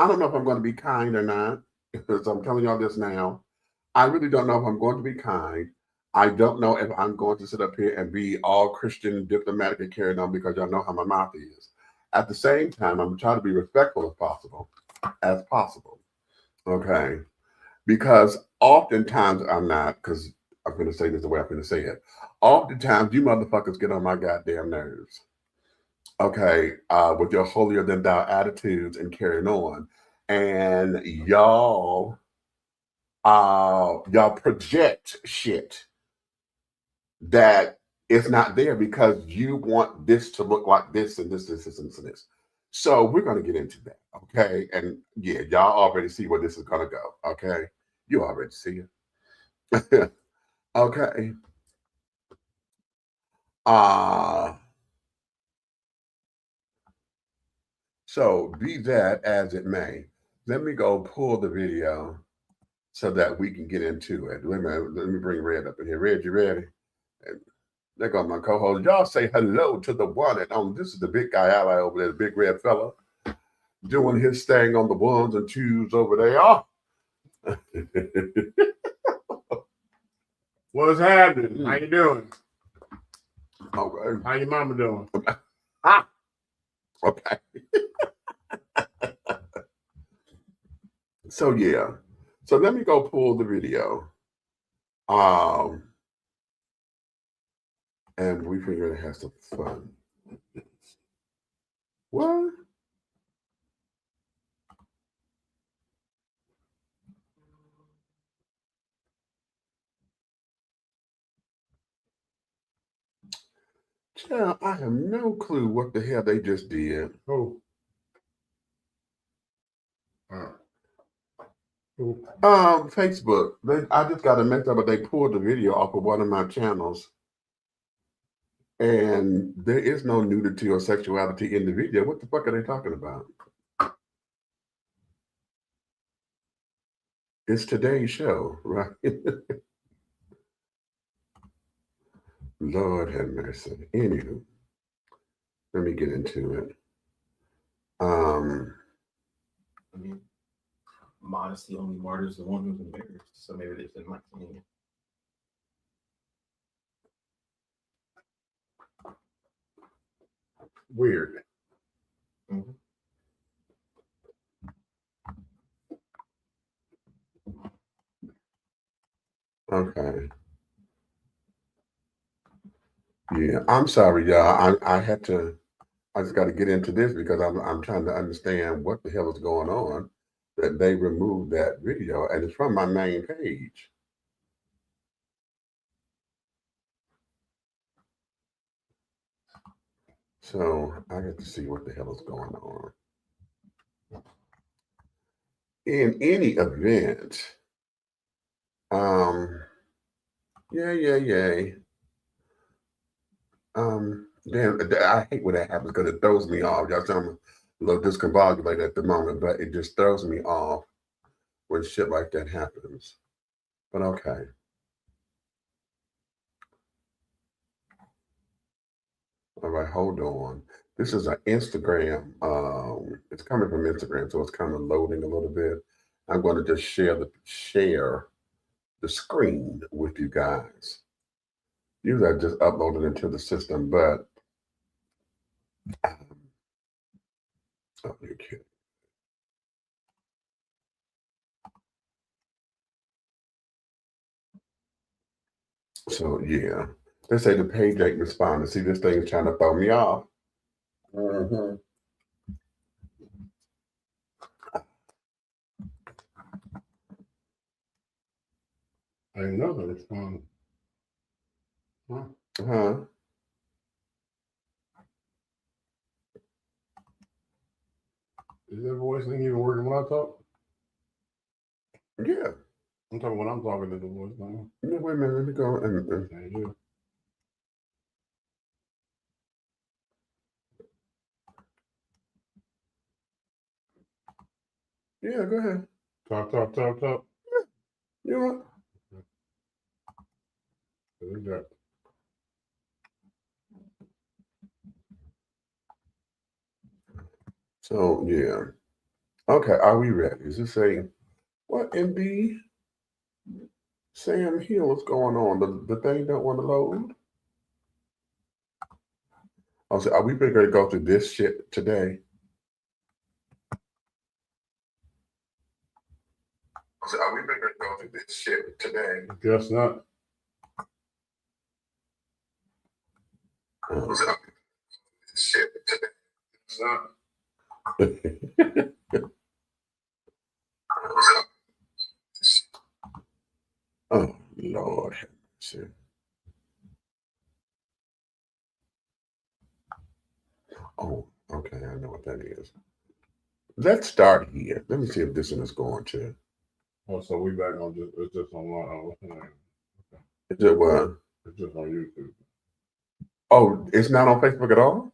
I don't know if I'm going to be kind or not. So I'm telling y'all this now. I really don't know if I'm going to be kind. I don't know if I'm going to sit up here and be all Christian, diplomatic, and carried on because y'all know how my mouth is. At the same time, I'm trying to be respectful as possible. Okay. Because oftentimes I'm not, because I'm going to say this the way I'm going to say it. Oftentimes you motherfuckers get on my goddamn nerves. Okay. With your holier than thou attitudes and carrying on. And y'all project shit that it's not there because you want this to look like this and this, and this. So we're going to get into that, okay? And yeah, y'all already see where this is going to go, okay? You already see it. Okay. So be that as it may, let me go pull the video so that we can get into it. Let me bring Red up in here. Red, you ready? And there go my co-host. Y'all say hello to the one and only. This is the big guy ally over there, the big red fella, doing his thing on the ones and twos over there. Oh. What's happening? How you doing? Okay. How your mama doing? Ah. Okay. So yeah. So let me go pull the video. And we figure it has some fun. What? Child, I have no clue what the hell they just did. Who? Facebook. I just got a message up, but they pulled the video off of one of my channels. And there is no nudity or sexuality in the video. What the fuck are they talking about? It's today's show, right? Lord have mercy. Anywho, let me get into it. I mean, modesty only martyrs the one who's embarrassed. So maybe they didn't like seeing it. Weird. Mm-hmm. Okay. Yeah, I'm sorry, y'all. I just got to get into this because I'm trying to understand what the hell is going on that they removed that video, and it's from my main page. So I got to see what the hell is going on. In any event, yeah. Damn, I hate when that happens because it throws me off. Y'all tell me a little discombobulated at the moment, but it just throws me off when shit like that happens. But okay. All right, hold on. This is an Instagram. It's coming from Instagram, so it's kind of loading a little bit. I'm going to just share the screen with you guys. Usually I just upload it into the system, but oh, you're kidding. So yeah, they say the page ain't responding. See, this thing is trying to throw me off. Mm-hmm. I didn't know that respond. Huh? Huh? Is that voice thing even working when I talk? Yeah. I'm talking when I'm talking to the voice now. Yeah, wait a minute, let me go and Yeah. yeah, go ahead. Talk. You know what? Who's that? So yeah. Okay, are we ready? Is it saying what MB? Sam Hill, what's going on? The thing don't want to load. I'll say, are we going to go through this shit today? So are we going to go through this shit today? Guess not. So, shit today. Guess not. Oh, Lord. Shit. Oh, okay, I know what that is. Let's start here. Let me see if this one is going to. Oh, so we back on just it's just online. Is it what? It's just on YouTube. Oh, it's not on Facebook at all?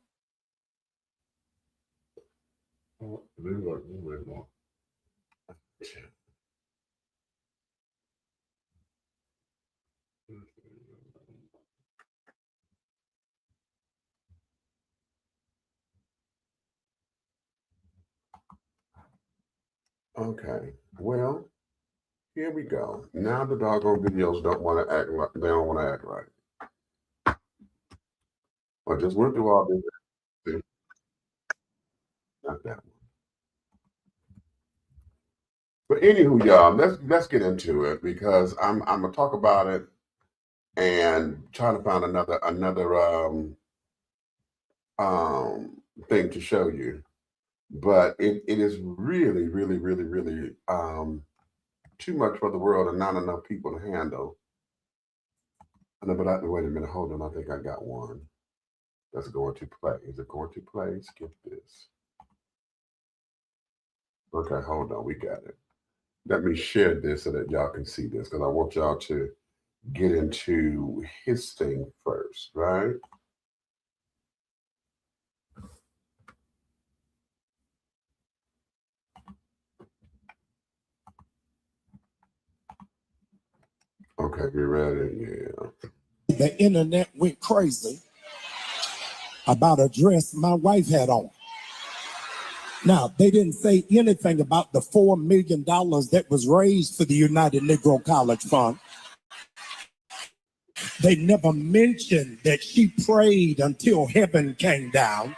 Oh, these are wait more. Okay, well, here we go. Now the doggone videos don't want to act right. They don't want to act right. I just went through all this. Not that one. But anywho, y'all, let's get into it because I'm gonna talk about it and try to find another thing to show you. But it is really, really, really, really too much for the world and not enough people to handle. But wait a minute, hold on. I think I got one that's going to play. Is it going to play? Skip this. Okay, hold on. We got it. Let me share this so that y'all can see this because I want y'all to get into his thing first, right? Okay, you ready? Yeah. The internet went crazy about a dress my wife had on. Now, they didn't say anything about the $4 million that was raised for the United Negro College Fund. They never mentioned that she prayed until heaven came down.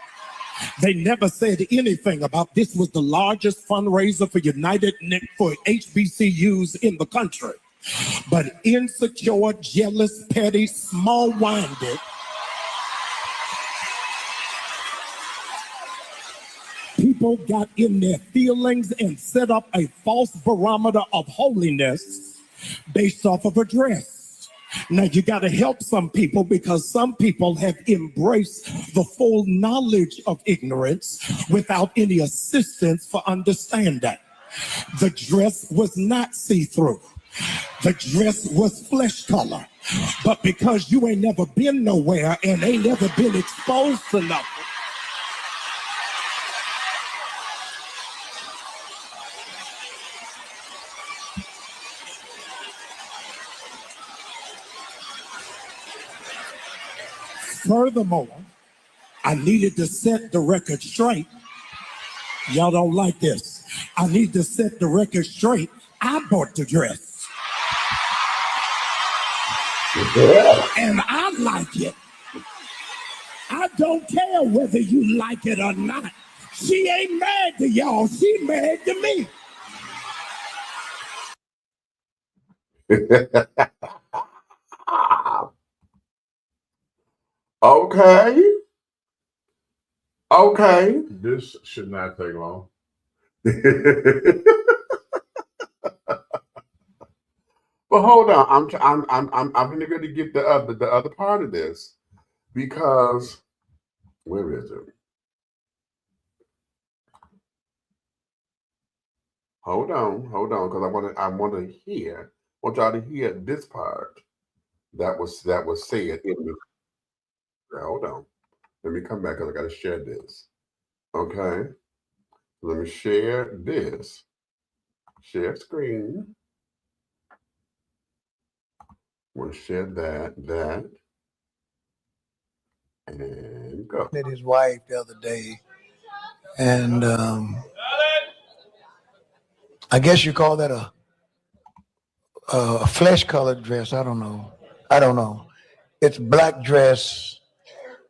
They never said anything about this was the largest fundraiser for for HBCUs in the country. But insecure, jealous, petty, small-minded people got in their feelings and set up a false barometer of holiness based off of a dress. Now, you got to help some people because some people have embraced the full knowledge of ignorance without any assistance for understanding. The dress was not see-through. The dress was flesh color. But because you ain't never been nowhere and ain't never been exposed to nothing, furthermore, I needed to set the record straight. Y'all don't like this. I need to set the record straight. I bought the dress. And I like it. I don't care whether you like it or not. She ain't mad to y'all. She mad to me. Okay. Okay. This should not take long. But hold on, I'm going to get the other part of this because where is it? Hold on, because I want y'all to hear this part that was said in the. Hold on, let me come back because I got to share this. Okay, let me share this. Share screen. Want to share that, and go. Met his wife the other day, and I guess you call that a flesh-colored dress. I don't know. I don't know. It's black dress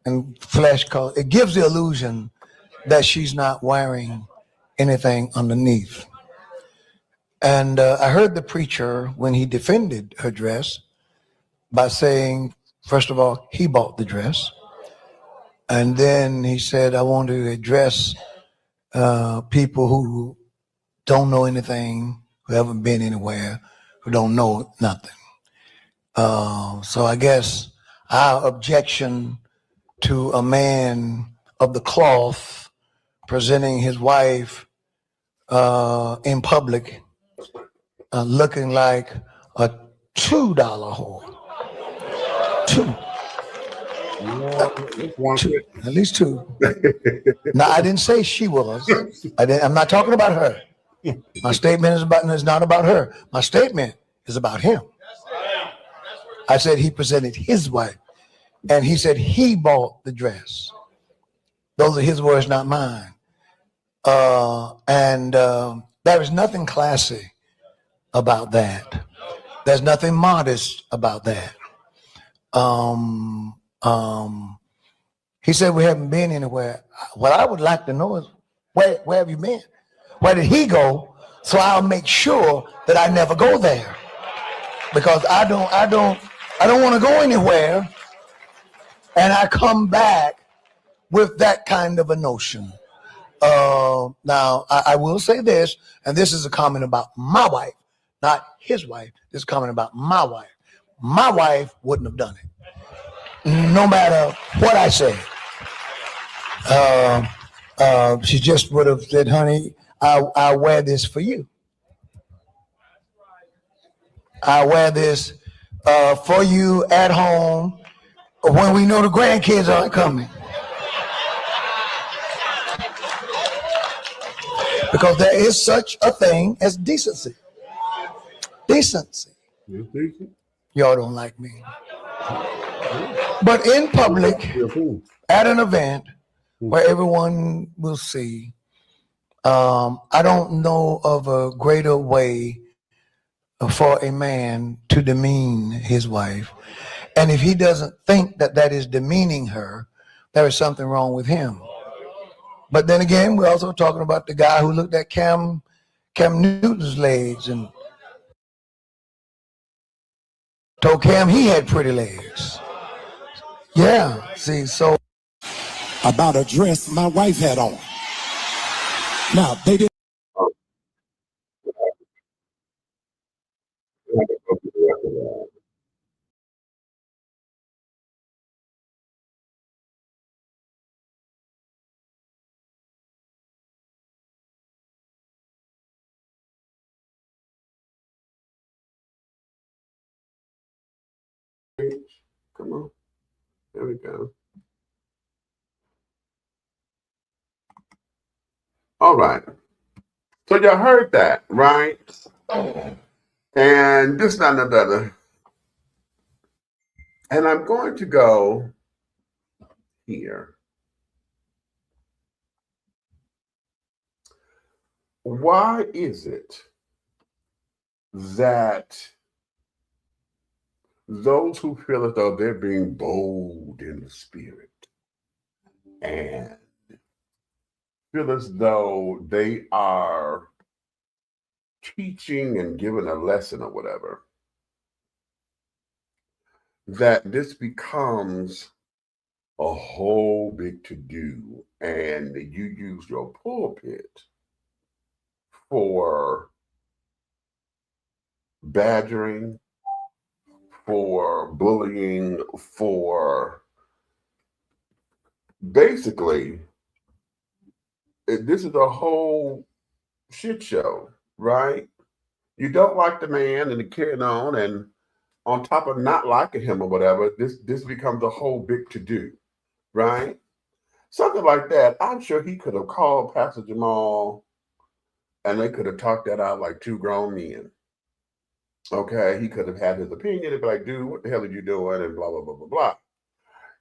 and flesh color. It gives the illusion that she's not wearing anything underneath. And I heard the preacher when he defended her dress by saying, first of all, he bought the dress. And then he said, I want to address people who don't know anything, who haven't been anywhere, who don't know nothing. So I guess our objection to a man of the cloth presenting his wife in public looking like a $2 whore. Two. Two. At least two. Now, I didn't say she was. I'm not talking about her. My statement is not about her. My statement is about him. I said he presented his wife, and he said he bought the dress. Those are his words, not mine. And there is nothing classy about that. There's nothing modest about that. He said we haven't been anywhere. What I would like to know is where have you been? Where did he go? So I'll make sure that I never go there, because I don't want to go anywhere and I come back with that kind of a notion. Now I will say this, and this is a comment about my wife, not his wife. This is a comment about my wife. My wife wouldn't have done it, no matter what I said. She just would have said, honey, I'll wear this for you. I'll wear this for you at home when we know the grandkids aren't coming. Because there is such a thing as decency. Decency. Y'all don't like me. But in public, at an event where everyone will see, I don't know of a greater way for a man to demean his wife. And if he doesn't think that that is demeaning her, there is something wrong with him. But then again, we're also talking about the guy who looked at Cam Newton's legs and told Cam he had pretty legs. Yeah, see, so. About a dress my wife had on. Now, they didn't. Come on. There we go. All right. So y'all heard that, right? And this not no better. And I'm going to go here. Why is it that those who feel as though they're being bold in the spirit and feel as though they are teaching and giving a lesson or whatever, that this becomes a whole big to-do, and you use your pulpit for badgering, for bullying, for basically, this is a whole shit show, right? You don't like the man and carrying on, and on top of not liking him or whatever, this becomes a whole big to-do, right? Something like that. I'm sure he could have called Pastor Jamal and they could have talked that out like two grown men. Okay, he could have had his opinion and be like, dude, what the hell are you doing? And blah, blah, blah, blah, blah.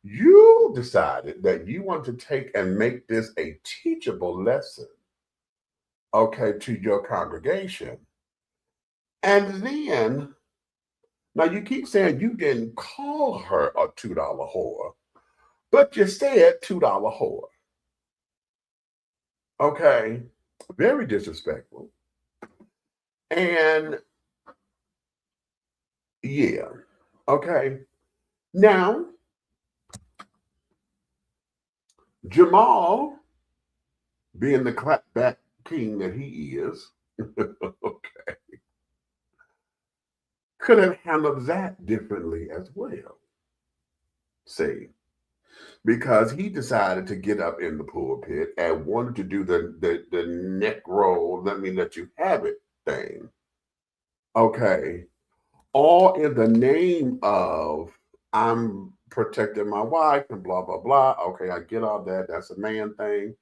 You decided that you want to take and make this a teachable lesson okay, to your congregation. And then, now you keep saying you didn't call her a $2 whore, but you said $2 whore. Okay, very disrespectful. And yeah, okay. Now, Jamal, being the clapback king that he is, okay, could have handled that differently as well. See, because he decided to get up in the pulpit and wanted to do the neck roll, let me let you have it thing. Okay. All in the name of I'm protecting my wife and blah, blah, blah. Okay, I get all that. That's a man thing.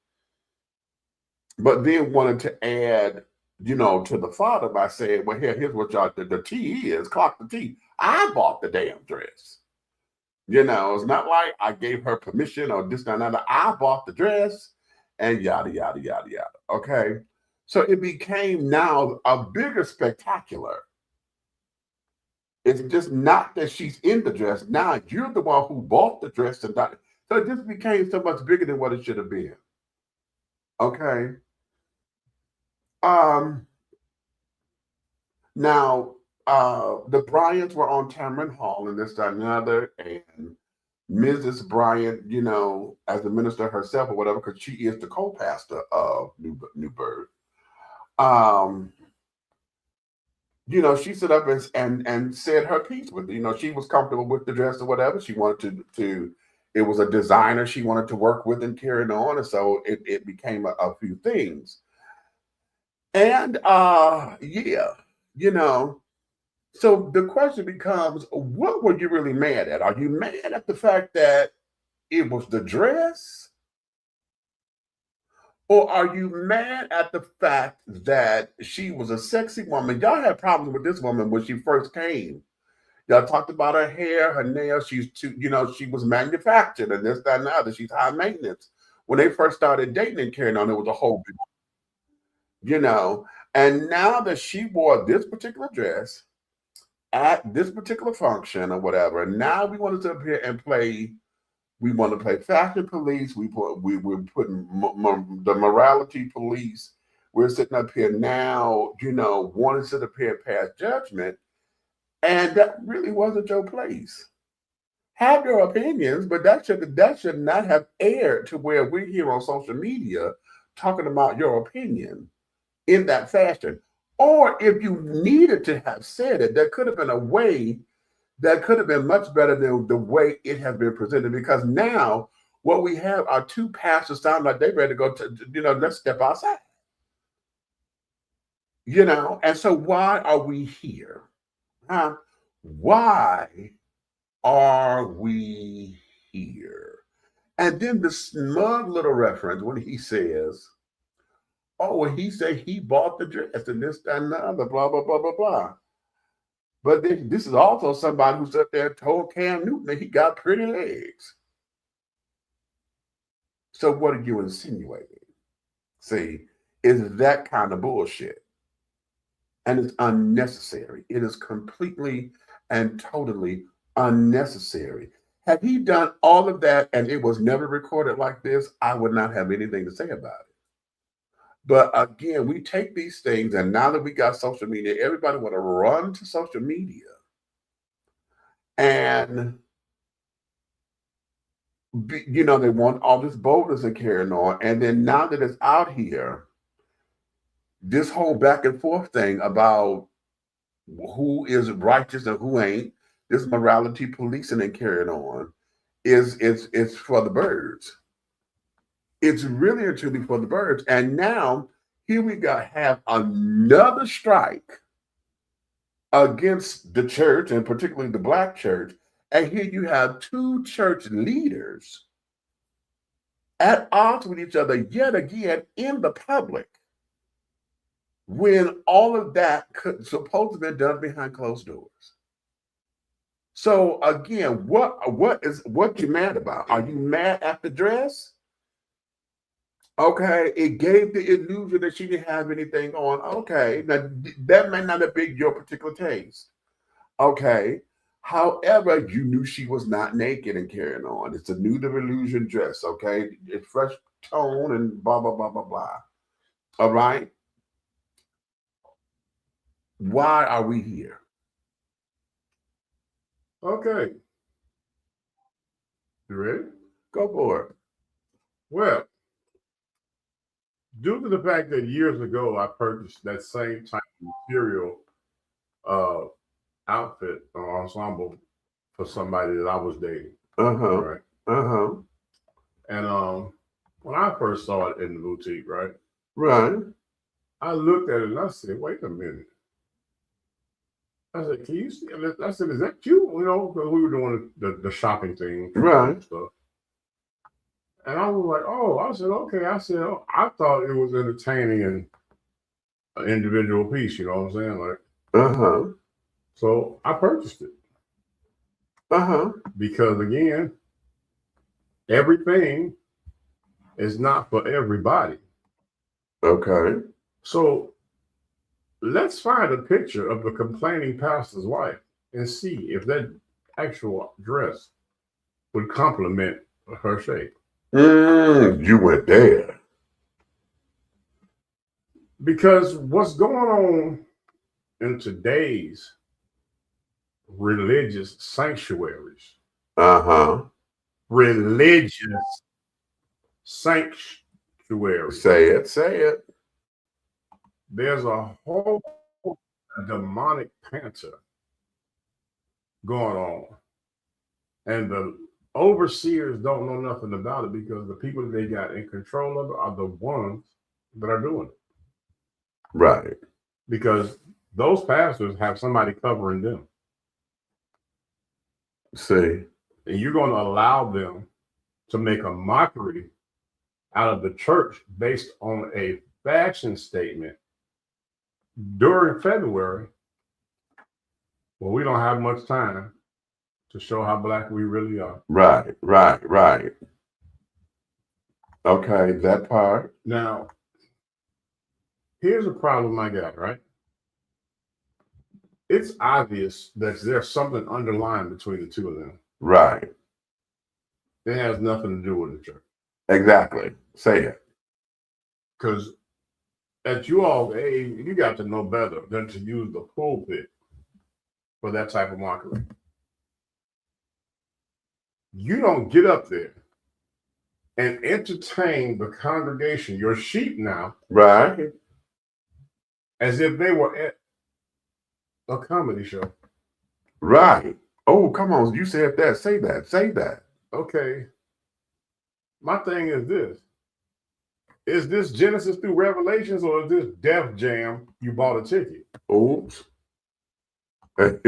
But then wanted to add, to the father by saying, well, here's what y'all, the tea is, clock the tea. I bought the damn dress. It's not like I gave her permission or this, that, and that. I bought the dress and yada, yada, yada, yada. Okay. So it became now a bigger spectacular. It's just not that she's in the dress. Now you're the one who bought the dress and not. So it just became so much bigger than what it should have been. Okay. Now, the Bryants were on Tamron Hall and this, that, and another, and Mrs. Bryant, as the minister herself or whatever, because she is the co-pastor of New Birth. She stood up and said her piece with it. She was comfortable with the dress or whatever. She wanted to it was a designer she wanted to work with and carry on. And so it became a few things. And so the question becomes, what were you really mad at? Are you mad at the fact that it was the dress? Or are you mad at the fact that she was a sexy woman? Y'all had problems with this woman when she first came. Y'all talked about her hair, her nails. She's too, she was manufactured and this, that, and the other. She's high maintenance. When they first started dating and carrying on, it was a whole big, and now that she wore this particular dress at this particular function or whatever, now we want to sit up here and play. We want to play fashion police. We're putting the morality police. We're sitting up here now, wanting to sit up here and pass judgment. And that really wasn't your place. Have your opinions, but that should not have aired to where we're here on social media talking about your opinion in that fashion. Or if you needed to have said it, there could have been a way that could have been much better than the way it has been presented. Because now what we have are two pastors sound like they're ready to go to, let's step outside. And so why are we here? Huh? Why are we here? And then the smug little reference when he says, oh, well, he said he bought the dress and this, that, and the other, blah, blah, blah, blah, blah. But this is also somebody who's up there told Cam Newton that he got pretty legs. So what are you insinuating? See, is that kind of bullshit. And it's unnecessary. It is completely and totally unnecessary. Had he done all of that and it was never recorded like this, I would not have anything to say about it. But again, we take these things, and now that we got social media, everybody want to run to social media. And, they want all this boldness and carrying on. And then now that it's out here, this whole back and forth thing about who is righteous and who ain't, this morality policing and carrying on, it's for the birds. It's really and truly for the birds. And now here we have another strike against the church, and particularly the Black church. And here you have two church leaders at odds with each other yet again in the public, when all of that could supposed to be done behind closed doors. So again, what you mad about? Are you mad at the dress? Okay, it gave the illusion that she didn't have anything on. Okay, now that may not have been your particular taste. Okay, however, you knew she was not naked and carrying on. It's a nude illusion dress. Okay, it's fresh tone and blah blah blah blah blah. All right, why are we here? Okay. You ready? Go for it. Well, due to the fact that years ago I purchased that same type of material outfit or ensemble for somebody that I was dating. Uh-huh. Right. Uh-huh. And when I first saw it in the boutique, right, Right. I looked at it and I said, wait a minute. I said, can you see? I said, is that you? You know, because we were doing the shopping thing. Right. And stuff. And I was like, oh, I said, okay. I said, oh, I thought it was entertaining and an individual piece, you know what I'm saying? Like, Uh-huh. so I purchased it. Uh-huh. Because again, everything is not for everybody. Okay. So let's find a picture of the complaining pastor's wife and see if that actual dress would complement her shape. You went there. Because what's going on in today's religious sanctuaries, religious sanctuaries, Say it, say it. there's a whole demonic panther going on. And the overseers don't know nothing about it because the people that they got in control of it are the ones that are doing it. Right. Because those pastors have somebody covering them. See. And you're going to allow them to make a mockery out of the church based on a fashion statement during February, well, we don't have much time to show how black we really are. Right, right, right. Okay, that part. Now, here's a problem I got, right? It's obvious that there's something underlying between the two of them. Right. It has nothing to do with the church. Exactly. Say it. Because at you all age, you got to know better than to use the pulpit for that type of mockery. You don't get up there and entertain the congregation, your sheep now, Right. as if they were at a comedy show. Right. Oh, come on. You said that. Say that. Say that. Okay. My thing is this. Is this Genesis through Revelations or is this Def Jam you bought a ticket? Oops. Okay.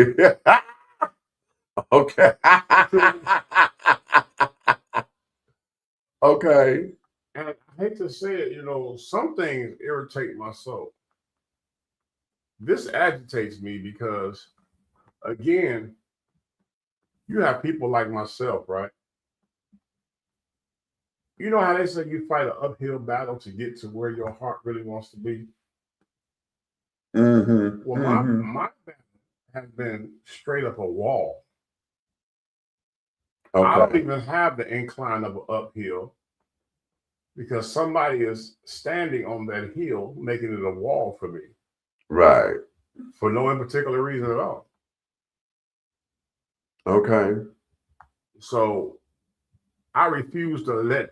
Okay. And I hate to say it, you know, some things irritate my soul. This agitates me because, again, you have people like myself, right? You know how they say you fight an uphill battle to get to where your heart really wants to be? Mm-hmm. Well, my battle has been straight up a wall. Okay. I don't even have the incline of an uphill because somebody is standing on that hill, making it a wall for me. Right. For no particular reason at all. Okay. So I refuse to let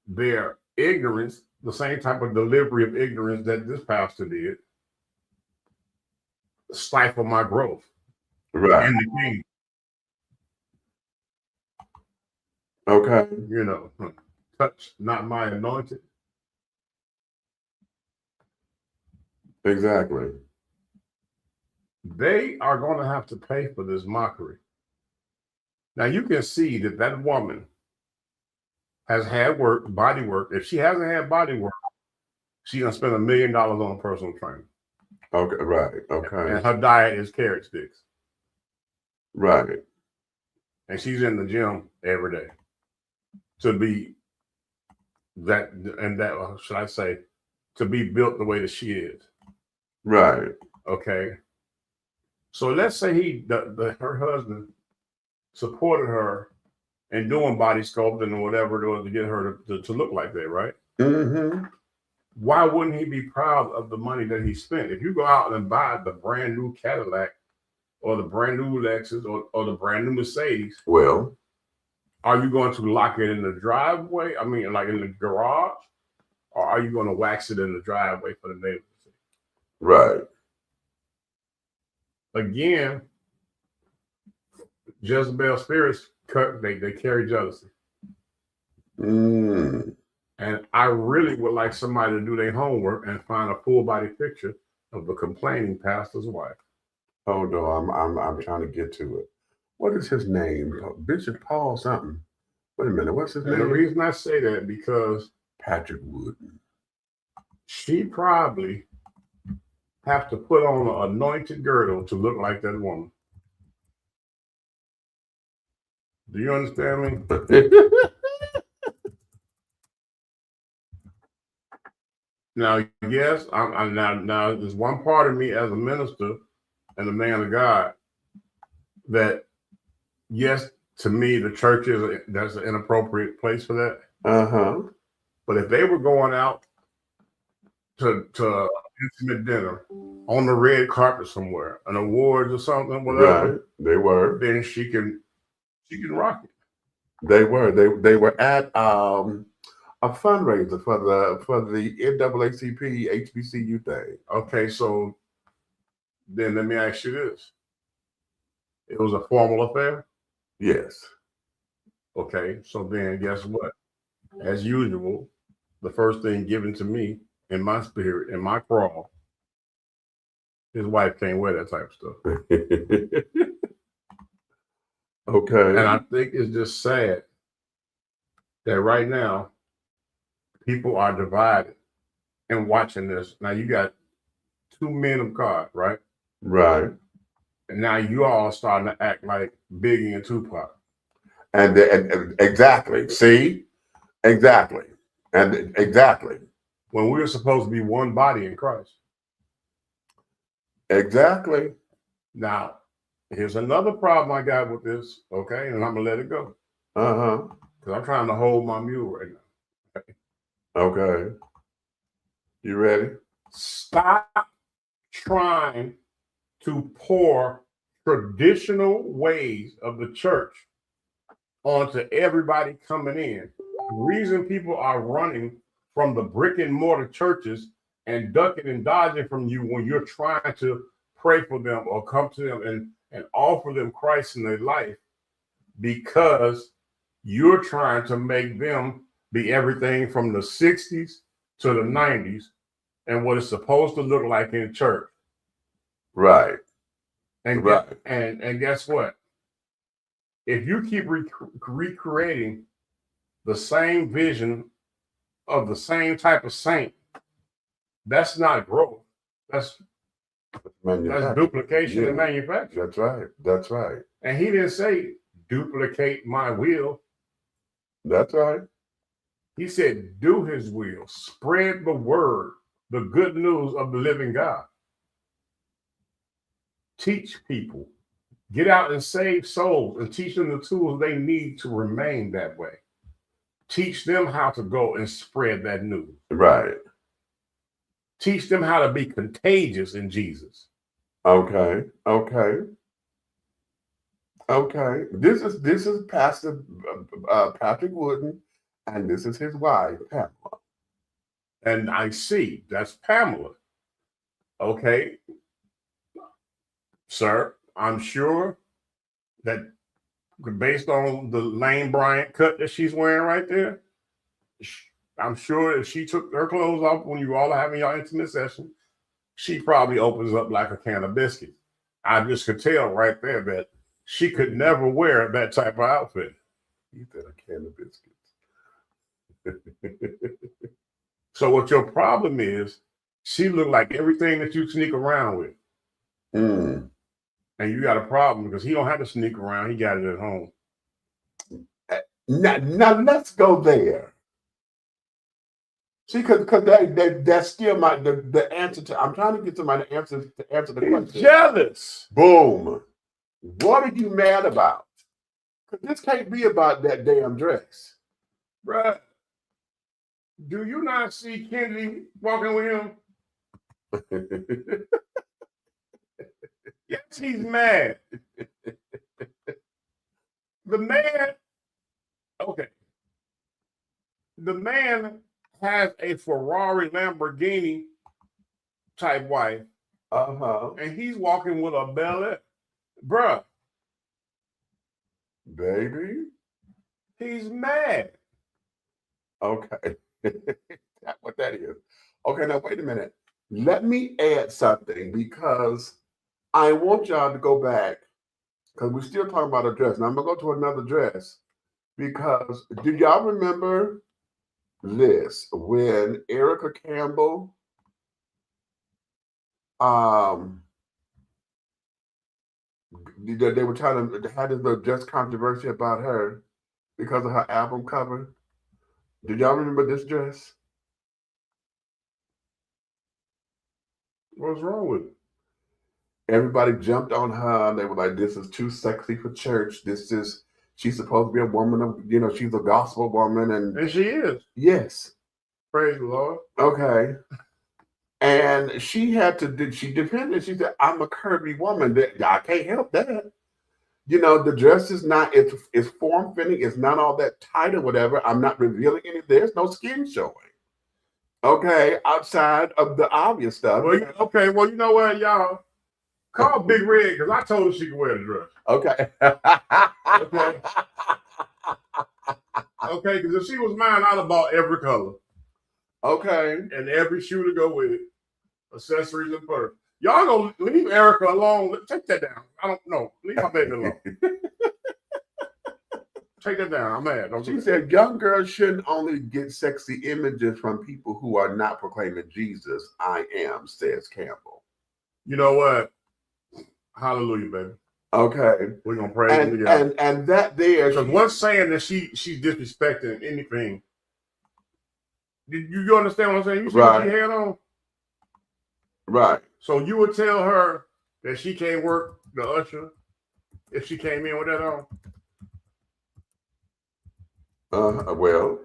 their ignorance, the same type of delivery of ignorance that this pastor did, stifle my growth. Right. In the kingdom. Okay. You know, touch not my anointed. Exactly. They are going to have to pay for this mockery. Now you can see that that woman has had work, body work. If she hasn't had body work, she's gonna spend $1 million on a personal trainer. Okay. Right. Okay. And her diet is carrot sticks. Right. And she's in the gym every day to be that, and that, should I say, to be built the way that she is. Right. Okay. So let's say her husband supported her in doing body sculpting or whatever it was to get her to look like that, right? Mm-hmm. Why wouldn't he be proud of the money that he spent? If you go out and buy the brand new Cadillac or the brand new Lexus or the brand new Mercedes, Well, are you going to lock it in the driveway? I mean, like in the garage, or are you going to wax it in the driveway for the neighbors to see? right. Again, Jezebel spirits they carry jealousy. Mm. And I really would like somebody to do their homework and find a full body picture of the complaining pastor's wife. Hold on, I'm trying to get to it. What is his name? Bishop Paul something. Wait a minute, what's his And the name? reason I say that because Patrick Wooden. she probably have to put on an anointed girdle to look like that woman. Do you understand me? Now, yes, I'm now. There's one part of me as a minister and a man of God that, yes, to me, the church that's an inappropriate place for that. Uh-huh. But if they were going out to intimate dinner on the red carpet somewhere, an awards or something, whatever, Right. They were. then she can rock it. They were. They were at a fundraiser for the NAACP HBCU thing. Okay, so then let me ask you this. It was a formal affair? Yes. Okay, so then guess what? As usual, the first thing given to me in my spirit, in my crawl, his wife can't wear that type of stuff. Okay. And I think it's just sad that right now people are divided and watching this. Now you got two men of God, right? Right. And now you all starting to act like Biggie and Tupac. And exactly. See? Exactly. And exactly. When we were supposed to be one body in Christ. Exactly. Now, here's another problem I got with this, okay? And I'm going to let it go. Uh-huh. Because I'm trying to hold my mule right now. Okay. You ready? Stop trying to pour traditional ways of the church onto everybody coming in. The reason people are running from the brick and mortar churches and ducking and dodging from you when you're trying to pray for them or come to them and offer them Christ in their life, because you're trying to make them be everything from the 60s to the 90s and what it's supposed to look like in church. Right. And right. And guess what? If you keep recreating the same vision of the same type of saint, that's not growth. That's duplication and manufacturing. That's right. That's right. And he didn't say duplicate my will. That's right. He said do his will. Spread the word, the good news of the living God. Teach people. Get out and save souls and teach them the tools they need to remain that way. Teach them how to go and spread that news. Right. Teach them how to be contagious in Jesus. Okay. Okay. Okay. This is Pastor Patrick Wooden, and this is his wife, Pamela. And I see that's Pamela. Okay. Sir, I'm sure that based on the Lane Bryant cut that she's wearing right there, I'm sure if she took her clothes off when you all are having your intimate session, she probably opens up like a can of biscuits. I just could tell right there that she could never wear that type of outfit. You said a can of biscuits. So what your problem is, she looked like everything that you sneak around with. Mm. And you got a problem because he don't have to sneak around. He got it at home. Now let's go there. See, because that's still the answer to. I'm trying to get somebody to answer the question. He's jealous. Boom. What are you mad about? Because this can't be about that damn dress. Bruh, do you not see Kennedy walking with him? Yes, he's mad. The man, okay. The man has a Ferrari Lamborghini type wife. And he's walking with a Bel Air. Bruh. Baby. He's mad. Okay. That's what that is. Okay, now wait a minute. Let me add something because I want y'all to go back because we're still talking about a dress. Now I'm going to go to another dress because do y'all remember this when Erica Campbell they were trying to have this little dress controversy about her because of her album cover? Do y'all remember this dress? What's wrong with it? Everybody jumped on her. They were like, this is too sexy for church. She's supposed to be a woman of, she's a gospel woman. And she is. Yes. Praise the Lord. Okay. And she defended, she said, I'm a curvy woman. I can't help that. The dress is not, it's form-fitting. It's not all that tight or whatever. I'm not revealing any, there's no skin showing. Okay, outside of the obvious stuff. Well, okay, well, you know what, y'all? Call Big Red because I told her she could wear the dress. Okay. Okay. Okay, because if she was mine, I'd have bought every color. Okay. And every shoe to go with it. Accessories and purse. Y'all gonna leave Erica alone. Take that down. I don't know. Leave my baby alone. Take that down. I'm mad. She said young girls shouldn't only get sexy images from people who are not proclaiming Jesus. I am, says Campbell. You know what? Hallelujah, baby. Okay. We're gonna praise together. And that there. Because one saying that she's disrespecting anything. You understand what I'm saying? You see what she had on? Right. So you would tell her that she can't work the usher if she came in with that on? Well.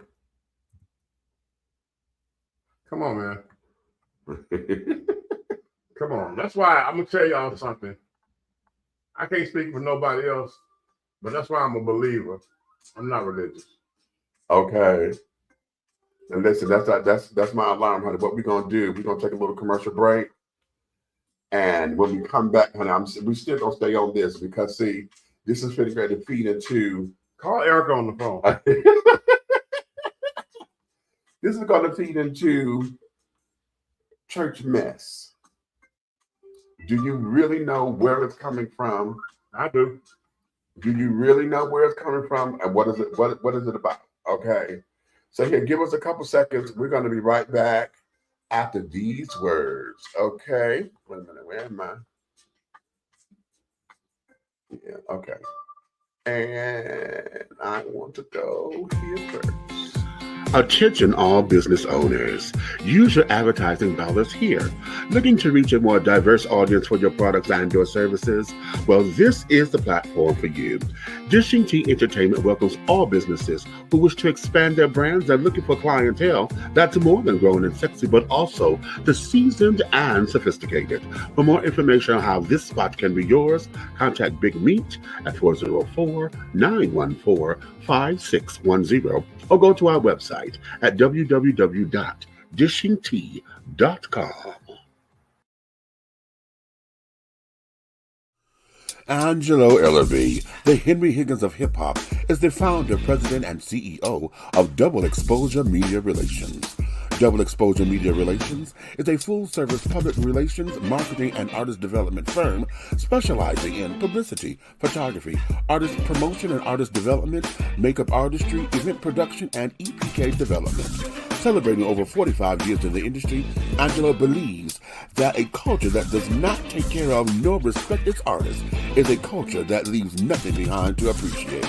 Come on, man. Come on. That's why I'm going to tell y'all something. I can't speak for nobody else, but that's why I'm a believer. I'm not religious. Okay. And listen, that's my alarm, honey. What we're going to do, we're going to take a little commercial break. And when we come back, honey, we still going to stay on this because, see, this is fitting ready to feed into. Call Erica on the phone. This is going to feed into church mess. Do you really know where it's coming from? I do. Do you really know where it's coming from? And what is it? What is it about? Okay. So here, give us a couple seconds. We're going to be right back after these words. Okay. Wait a minute. Where am I? Yeah. Okay. And I want to go here first. Attention all business owners. Use your advertising dollars here. Looking to reach a more diverse audience for your products and your services? Well, this is the platform for you. Dishing Tea Entertainment welcomes all businesses who wish to expand their brands and looking for clientele that's more than grown and sexy, but also the seasoned and sophisticated. For more information on how this spot can be yours, contact Big Meat at 404-914-5610 or go to our website at www.dishingtea.com. Angelo Ellerby, the Henry Higgins of hip-hop, is the founder, president, and CEO of Double Exposure Media Relations. Double Exposure Media Relations is a full-service public relations, marketing, and artist development firm specializing in publicity, photography, artist promotion and artist development, makeup artistry, event production, and EPK development. Celebrating over 45 years in the industry, Angelo believes that a culture that does not take care of nor respect its artists is a culture that leaves nothing behind to appreciate.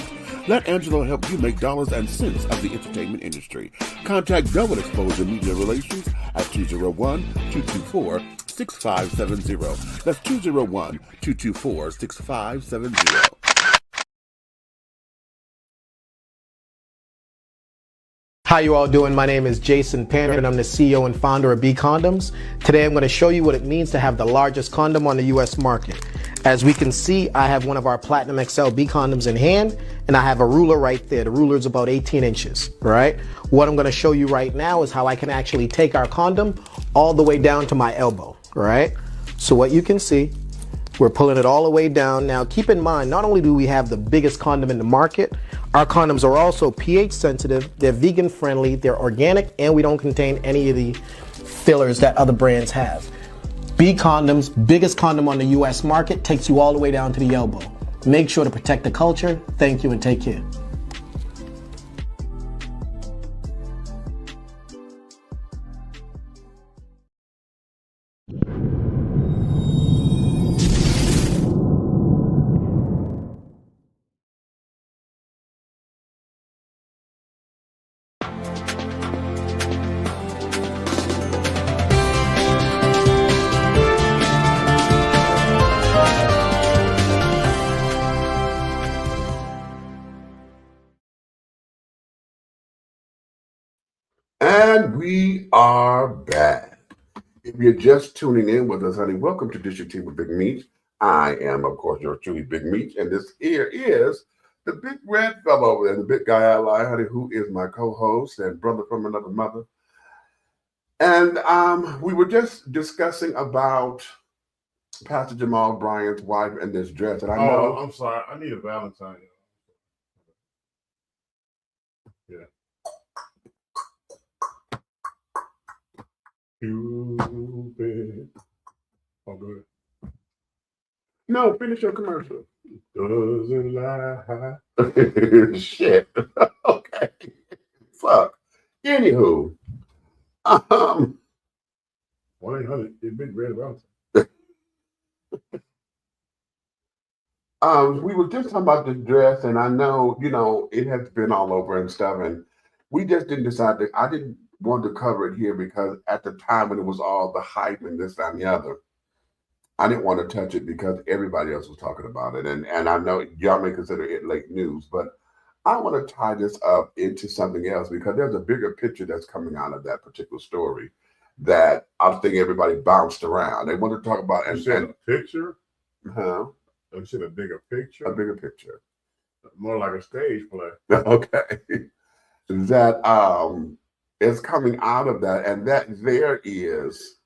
Let Angelo help you make dollars and cents of the entertainment industry. Contact Double Exposure Media Relations at 201-224-6570. That's 201-224-6570. How you all doing? My name is Jason Panner and I'm the CEO and founder of B Condoms. Today I'm going to show you what it means to have the largest condom on the US market. As we can see, I have one of our Platinum XL B condoms in hand and I have a ruler right there. The ruler is about 18 inches, right? What I'm going to show you right now is how I can actually take our condom all the way down to my elbow, right? So what you can see, we're pulling it all the way down. Now keep in mind, not only do we have the biggest condom in the market, our condoms are also pH sensitive, they're vegan friendly, they're organic, and we don't contain any of the fillers that other brands have. B Condoms, biggest condom on the US market, takes you all the way down to the elbow. Make sure to protect the culture. Thank you and take care. And we are back. If you're just tuning in with us, honey, welcome to Dish Your Tea with Big Meat. I am, of course, yours truly, Big Meat, and this here is the big red fellow over there, the big guy I lie, honey, who is my co-host and brother from another mother. And we were just discussing about Pastor Jamal Bryant's wife and this dress, and I know. I'm sorry. I need a Valentine. Yeah. Cupid. Oh, good. No, finish your commercial. Doesn't lie. Shit. Okay. Fuck. Anywho. 1-800. It's big red Valentine. We were just talking about this dress, and I know, it has been all over and stuff, and we just didn't decide that I didn't want to cover it here because at the time when it was all the hype and this, that, and the other, I didn't want to touch it because everybody else was talking about it. And I know y'all may consider it late news, but I want to tie this up into something else because there's a bigger picture that's coming out of that particular story that I think everybody bounced around. They want to talk about You said a picture? Huh? You said a bigger picture? A bigger picture. More like a stage play. Okay. That is coming out of that, and that there is,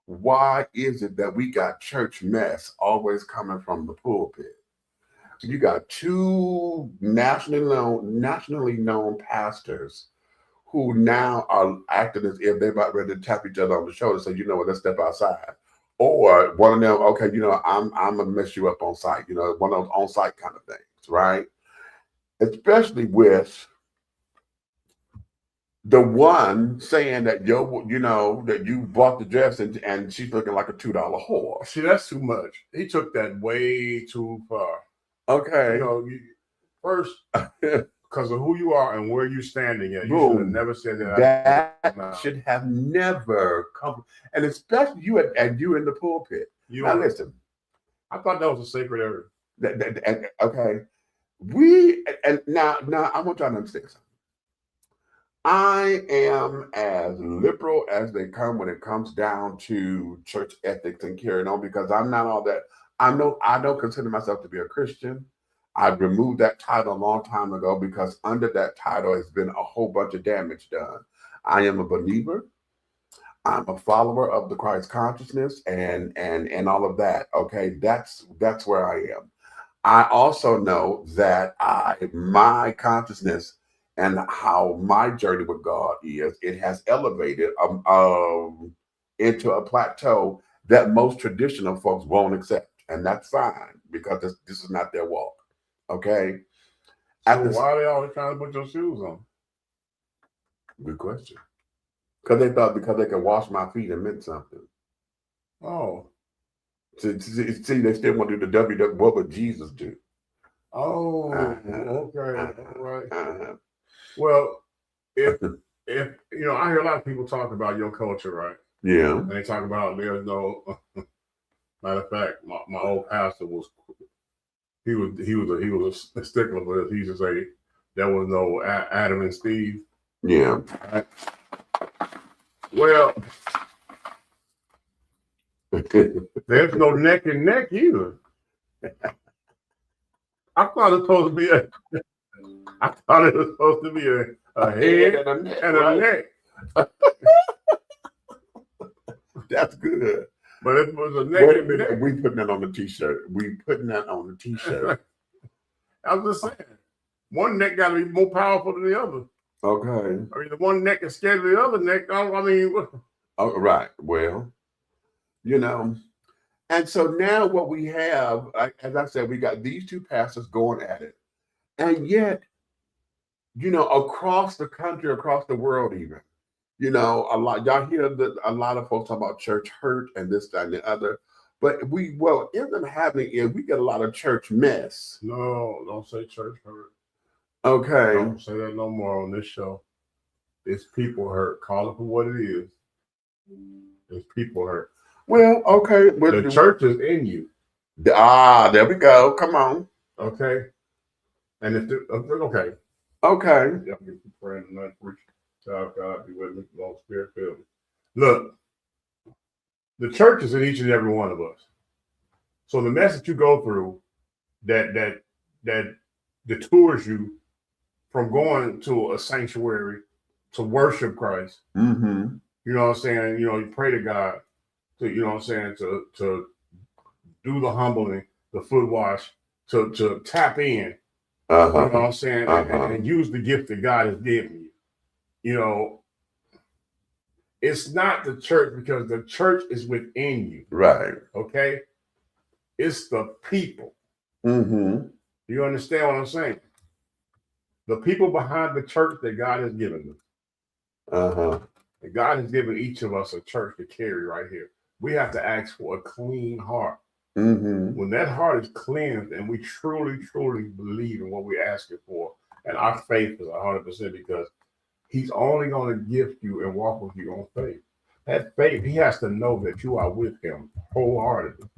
why is it that we got church mess always coming from the pulpit? You got two nationally known pastors who now are acting as if they're about ready to tap each other on the shoulder and say, you know what, let's step outside. Or one of them, okay, I'm gonna mess you up on site, one of those on-site kind of things, right? Especially with the one saying that that you bought the dress and she's looking like a $2 whore. See, that's too much. He took that way too far. Okay. First, because of who you are and where you're standing at, you should have never said that. That should have never come, and especially you in the pulpit. Now listen, I thought that was a sacred area. Okay, now I want y'all to understand something. I am as liberal as they come when it comes down to church ethics and carrying on, because I'm not all that. I don't consider myself to be a Christian. I removed that title a long time ago because under that title has been a whole bunch of damage done. I am a believer. I'm a follower of the Christ consciousness and all of that. Okay, that's where I am. I also know that my consciousness and how my journey with God is, it has elevated into a plateau that most traditional folks won't accept. And that's fine because this is not their walk. Okay. So why are they always trying to put your shoes on? Good question. Because they thought because they could wash my feet it meant something. Oh. See, they still want to do the WW. What would Jesus do? Oh, Uh-huh. okay, all right. Uh-huh. Well, if you know, I hear a lot of people talk about your culture, right? Yeah. And they talk about there's no. Matter of fact, my old pastor was he was a stickler for this. He used to say there was no Adam and Steve. Yeah. Right? Well, there's no neck and neck either. I thought it was supposed to be a head and a neck. and a Right? neck. That's good. But if it was a neck Wait a and minute. neck, We putting that on the t-shirt. We putting that on the t-shirt. I was just saying, one neck got to be more powerful than the other. Okay. I mean, the one neck is scared of the other neck. I mean, Oh, right. Well, you know, and so now what we have, as I said, we got these two pastors going at it. And yet, you know, across the country, across the world even, you know, y'all hear that a lot of folks talk about church hurt and this, that, and the other. But what ends up happening is we get a lot of church mess. no, don't say church hurt. Okay. Don't say that no more on this show. It's people hurt. Call it for what it is. It's people hurt. Well, okay. The church is in you. There we go. Come on. Okay. And if okay. Okay. Y'all get some praying tonight. Preach. God be with me. Long Spirit fill me. Look, the church is in each and every one of us. So the message you go through that detours you from going to a sanctuary to worship Christ. Mm-hmm. You know what I'm saying? You know, you pray to God to, you know what I'm saying, to do the humbling, the foot wash, to tap in. You know what I'm saying? And use the gift that God has given you. You know, it's not the church because the church is within you. Right. Okay? It's the people. Mm-hmm. You understand what I'm saying? The people behind the church that God has given us. And God has given each of us a church to carry right here. We have to ask for a clean heart. Mm-hmm. When that heart is cleansed and we truly, truly believe in what we're asking for, and our faith is 100% because He's only going to gift you and walk with you on faith. That faith, He has to know that you are with Him wholeheartedly.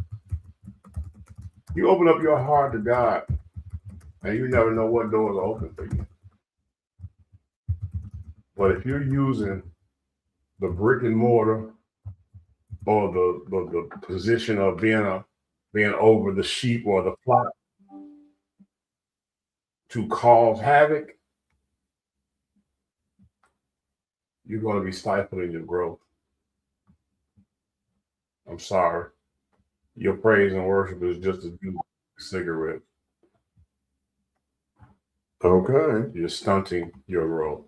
You open up your heart to God, and you never know what doors are open for you. But if you're using the brick and mortar or the position of being over the sheep or the flock to cause havoc, you're going to be stifling your growth. I'm sorry. Your praise and worship is just as good as a cigarette. Okay. You're stunting your growth.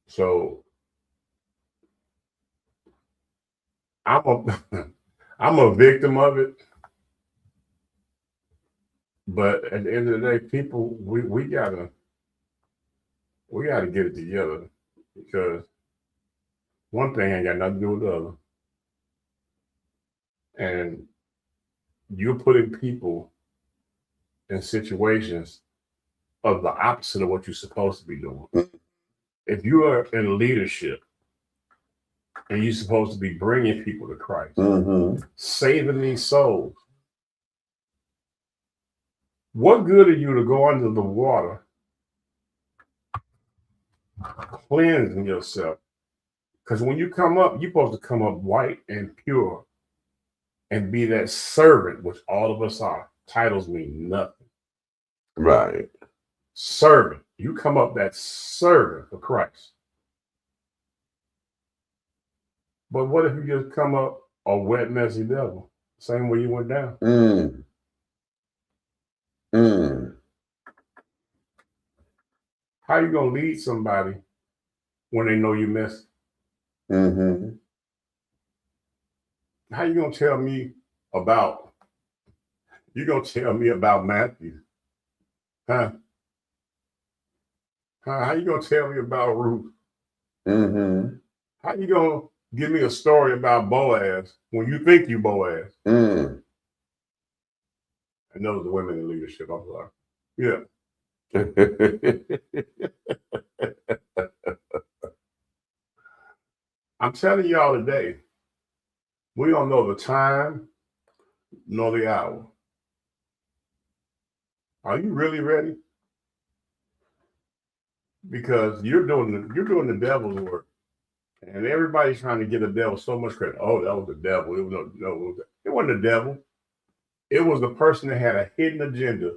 So I'm a victim of it. But at the end of the day, people, we gotta get it together because one thing ain't got nothing to do with the other. And you're putting people in situations of the opposite of what you're supposed to be doing. If you are in leadership and you're supposed to be bringing people to Christ, saving these souls, what good are you to go under the water, cleansing yourself? Because when you come up, you're supposed to come up white and pure and be that servant, which all of us are. Titles mean nothing. Right. Servant. You come up that servant for Christ. But what if you just come up a wet, messy devil? Same way you went down. How you going to lead somebody when they know you messy? How you going to tell me about, you going to tell me about Matthew? Huh? How you going to tell me about Ruth? How you going to give me a story about Boaz when you think you Boaz? And And those are the women in leadership. I'm sorry. Yeah. I'm telling y'all today, we don't know the time nor the hour. Are you really ready? Because you're doing the devil's work, and everybody's trying to give the devil so much credit. Oh, that was the devil. It wasn't the devil. It was the person that had a hidden agenda,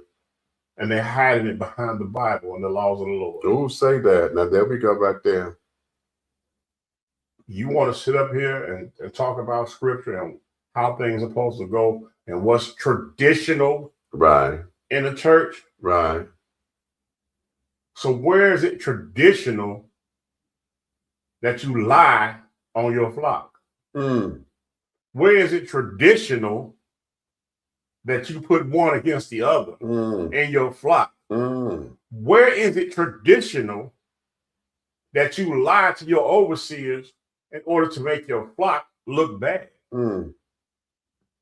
and they're hiding it behind the Bible and the laws of the Lord. Don't say that. Now there we go right there. You want to sit up here and talk about scripture and how things are supposed to go and what's traditional Right. in the church. Right. So where is it traditional that you lie on your flock? Where is it traditional that you put one against the other in your flock? Where is it traditional that you lie to your overseers in order to make your flock look bad?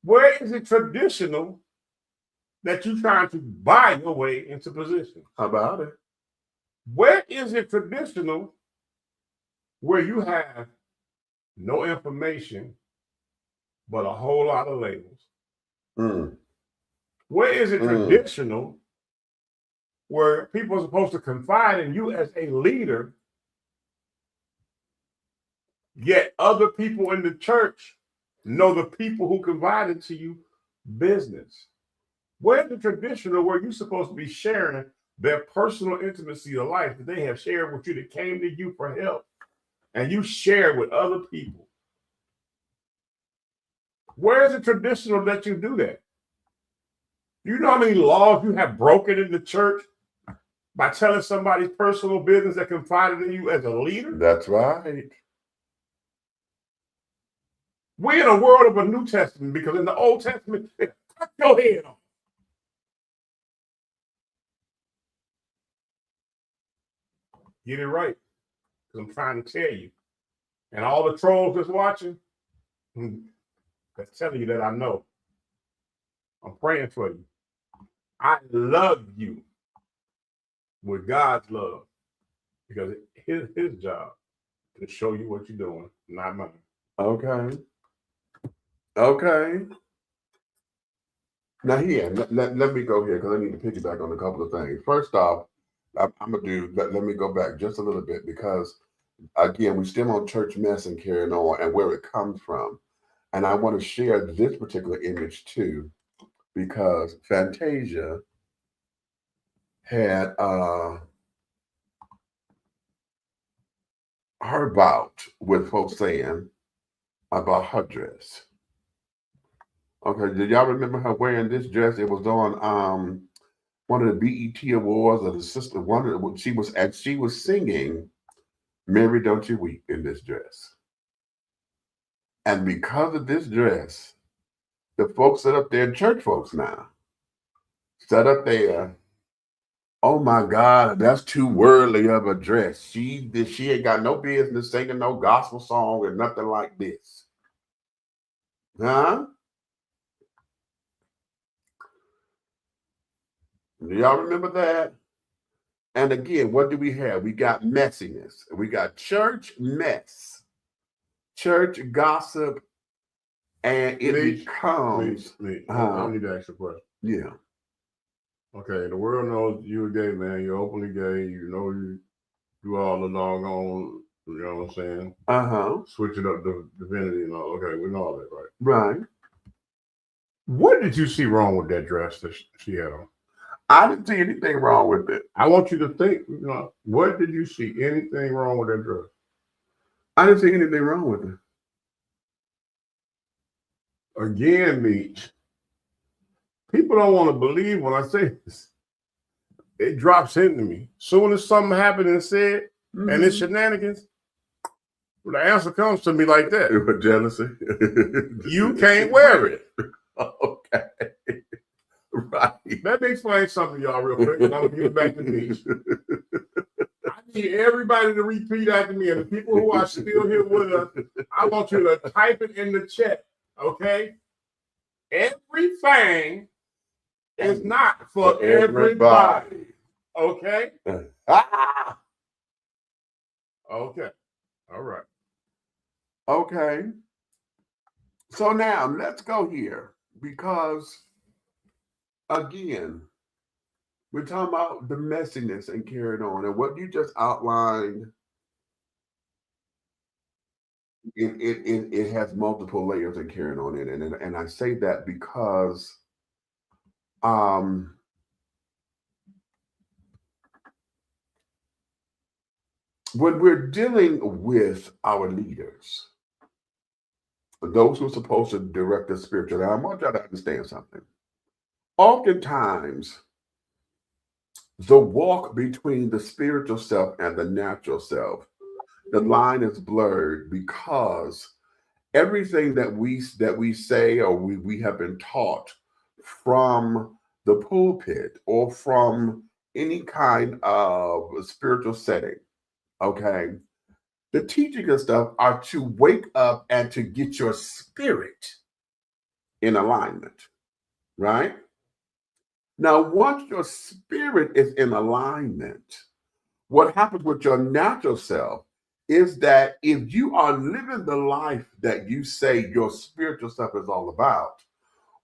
Where is it traditional that you're trying to buy your way into position? How about it? Where is it traditional where you have no information but a whole lot of labels? Where is it traditional where people are supposed to confide in you as a leader, yet other people in the church know the people who confided to you business? Where's the traditional where you're supposed to be sharing their personal intimacy of life that they have shared with you, that came to you for help, and you share with other people? Where's the traditional that you do that? You know how many laws you have broken in the church by telling somebody's personal business that confided in you as a leader? That's right. We're in a world of a New Testament, because in the Old Testament, they cut your head off. Get it right, because I'm trying to tell you. And all the trolls that's watching, that's telling you that I know. I'm praying for you. I love you with God's love, because it's his job to show you what you're doing, not mine. Okay. Okay. Now here, let me go here, because I need to piggyback on a couple of things. First off, I'm gonna do. Let me go back just a little bit, because again, we're still on church mess and carrying on and where it comes from, and I want to share this particular image too, because Fantasia had her bout with folks saying about her dress. Okay, did y'all remember her wearing this dress? It was on one of the BET Awards, or the sister, one of the, she was singing "Mary Don't You Weep" in this dress. And because of this dress, the folks set up there, church folks now, set up there, oh my God, that's too worldly of a dress. She ain't got no business singing no gospel song or nothing like this. Huh? Do y'all remember that? And again, what do we have? We got messiness. We got church mess, church gossip, and it becomes. I need to ask you a question. Yeah. Okay, the world knows you're a gay man. You're openly gay. You know you do all the doggone. You know what I'm saying? Switching up the divinity and all. Okay, we know all that, right? Right. What did you see wrong with that dress that she had on? I didn't see anything wrong with it. I want you to think, what did you see anything wrong with that dress? I didn't see anything wrong with it. Again, Meech, people don't want to believe when I say this. It drops into me. Soon as something happened and said, and it's shenanigans, the answer comes to me like that. With jealousy. You can't wear it. Okay. Right. Let me explain something to y'all real quick, and I'm going to give it back to Meech. I need everybody to repeat after me, and the people who are still here with us, I want you to type it in the chat, okay? Everything It's not for everybody. Okay? Ah! Okay. All right. Okay. So now let's go here because, again, we're talking about the messiness and carrying on. And what you just outlined, it has multiple layers and carrying on in it. And I say that because when we're dealing with our leaders, those who are supposed to direct the spiritual, and I want y'all to understand something. Oftentimes, the walk between the spiritual self and the natural self, the line is blurred because everything that we say or we have been taught from the pulpit or from any kind of spiritual setting, okay, the teaching and stuff are to wake up and to get your spirit in alignment, right? Now, once your spirit is in alignment, what happens with your natural self is that if you are living the life that you say your spiritual self is all about,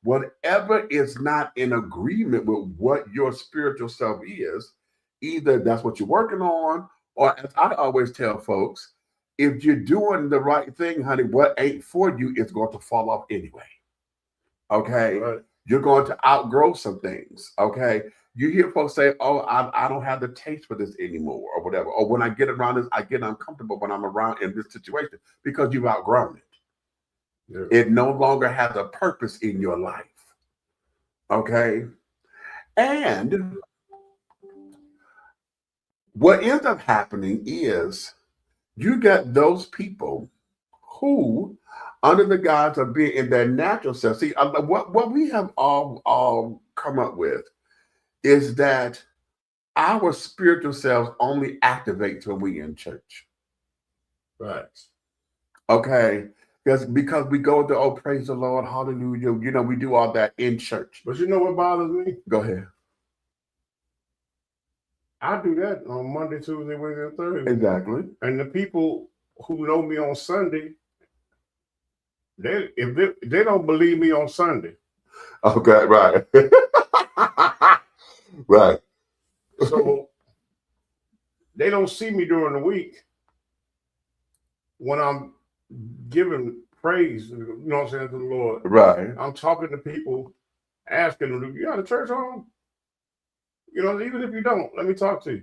whatever is not in agreement with what your spiritual self is, either that's what you're working on, or as I always tell folks, if you're doing the right thing, honey, what ain't for you is going to fall off anyway. Okay? Right. You're going to outgrow some things. Okay? You hear folks say, oh, I don't have the taste for this anymore or whatever. Or when I get around this, I get uncomfortable when I'm around in this situation because you've outgrown it. Yeah. It no longer has a purpose in your life. Okay? And what ends up happening is you get those people who, under the guise of being in their natural self, see, what we have all come up with is that our spiritual selves only activates when we in church. Right. Okay? Because we go to, oh, praise the Lord, hallelujah. You know, we do all that in church. But you know what bothers me? Go ahead. I do that on Monday, Tuesday, Wednesday, and Thursday. Exactly. And the people who know me on Sunday, if they don't believe me on Sunday. Okay, right. Right. So they don't see me during the week when I'm giving praise, you know what I'm saying, to the Lord. Right. I'm talking to people, asking them, you got a church home? You know, even if you don't, let me talk to you.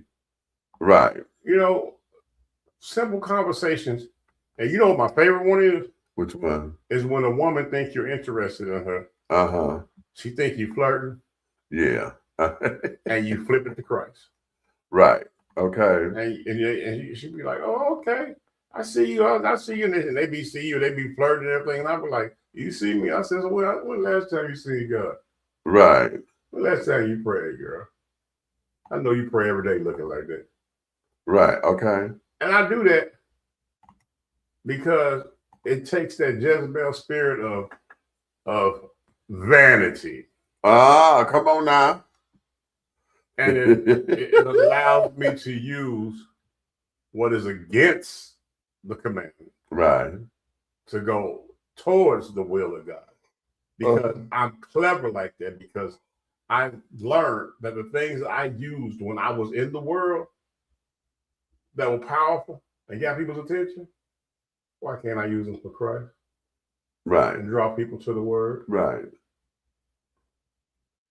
Right. You know, simple conversations. And you know what my favorite one is? Which one? Is when a woman thinks you're interested in her. Uh-huh. She think you flirting. Yeah. And you flip it to Christ. Right. Okay. And she'd be like, oh, okay. I see you. I see you. And they be see you. They be flirting and everything. And I be like, you see me? I said, well, when last time you seen God? Right. When last time you prayed, girl? I know you pray every day looking like that. Right. Okay. And I do that because it takes that Jezebel spirit of vanity. Ah, come on now. And it allows me to use what is against the commandment. Right. To go towards the will of God. Because I'm clever like that, because I learned that the things I used when I was in the world that were powerful and got people's attention, why can't I use them for Christ? Right. And draw people to the word. Right.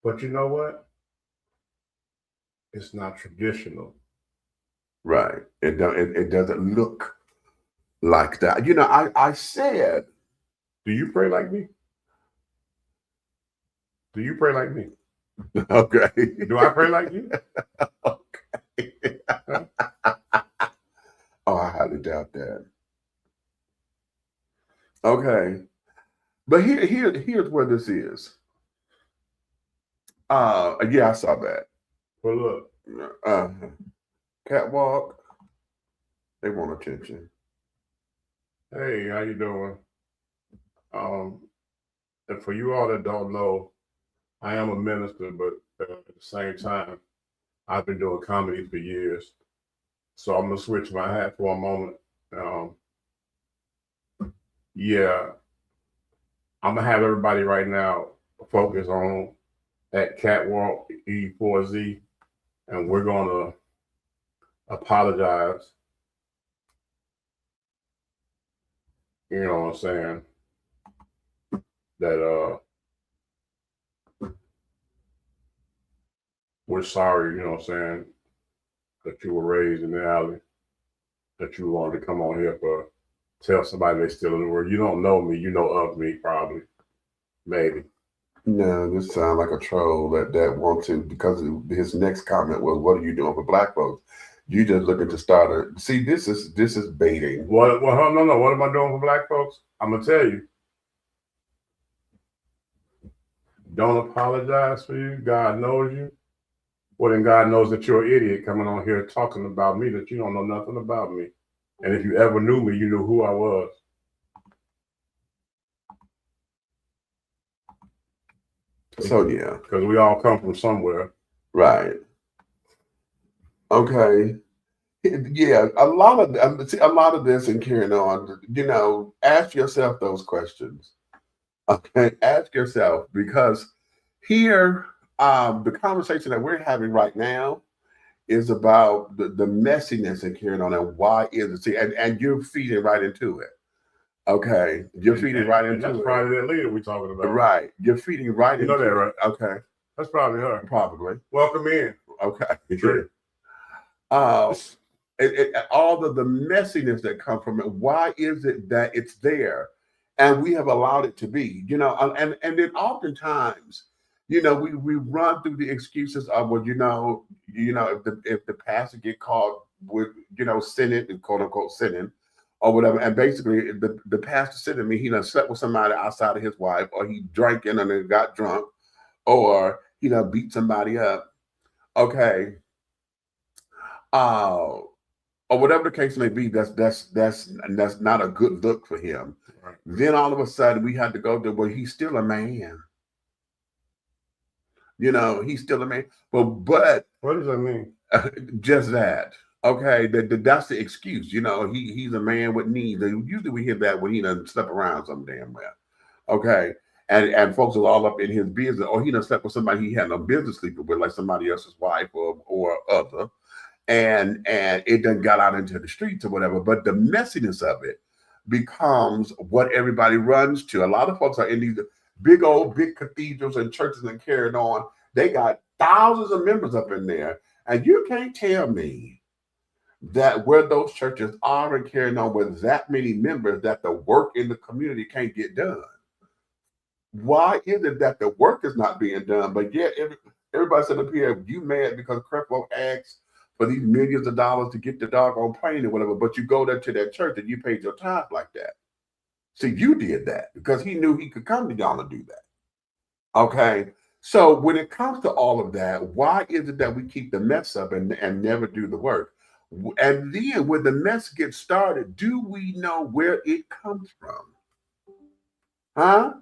But you know what? It's not traditional. Right. It doesn't look like that. You know, I said. Do you pray like me? Do you pray like me? Okay. Do I pray like you? Okay. Huh? Oh, I highly doubt that. Okay. But here's where this is. Yeah, I saw that. Well, look. Catwalk. They want attention. Hey, how you doing? And for you all that don't know, I am a minister, but at the same time, I've been doing comedy for years. So I'm gonna switch my hat for a moment. Yeah, I'm gonna have everybody right now focus on that catwalk E4Z, and we're gonna apologize. You know what I'm saying? That we're sorry, you know what I'm saying, that you were raised in the alley, that you wanted to come on here for tell somebody they're still in the world. You don't know me, you know of me, probably. Maybe. No, this sounds like a troll that wants to, because his next comment was, "What are you doing for black folks?" You just looking to start a. See, this is baiting. What? Well, no. What am I doing for black folks? I'm gonna tell you. Don't apologize for you. God knows you. Well, then God knows that you're an idiot coming on here talking about me, that you don't know nothing about me. And if you ever knew me, you knew who I was. So yeah, because we all come from somewhere, right? Okay, yeah. A lot of this and carrying on. You know, ask yourself those questions. Okay, ask yourself, because here, the conversation that we're having right now is about the messiness and carrying on, and why is it? See, and you're feeding right into it. Okay, you're feeding right into that's it. probably that leader we're talking about. Right, you're feeding right into it. You know that, right? Okay, that's probably her. Probably. Welcome in. Okay. Sure. All of the messiness that comes from it. Why is it that it's there, and we have allowed it to be? You know, and then oftentimes, you know, we run through the excuses of, well, you know, if the pastor get caught with, you know, sinning, and quote unquote sinning, or whatever, and basically the pastor said to me, he done slept with somebody outside of his wife, or he drank in and then got drunk, or he done beat somebody up. Okay. Or whatever the case may be, that's not a good look for him. Right. Then all of a sudden we had to go to, well, he's still a man. You know, he's still a man. But what does that mean? Just that. Okay, that's the excuse. You know, he's a man with needs. Usually we hear that when he doesn't sleep around some damn well. Okay. And folks are all up in his business, or he done slept with somebody he had no business sleeping with, like somebody else's wife or other. And it done got out into the streets or whatever. But the messiness of it becomes what everybody runs to. A lot of folks are in these big cathedrals and churches and carrying on. They got thousands of members up in there. And you can't tell me that where those churches are and carrying on with that many members, that the work in the community can't get done. Why is it that the work is not being done? But yet everybody said up here, you mad because Creflo asked for these millions of dollars to get the doggone plane or whatever, but you go there to that church and you paid your tithe like that. See, you did that because he knew he could come to y'all and do that. Okay. So when it comes to all of that, why is it that we keep the mess up and never do the work? And then when the mess gets started, do we know where it comes from? Huh?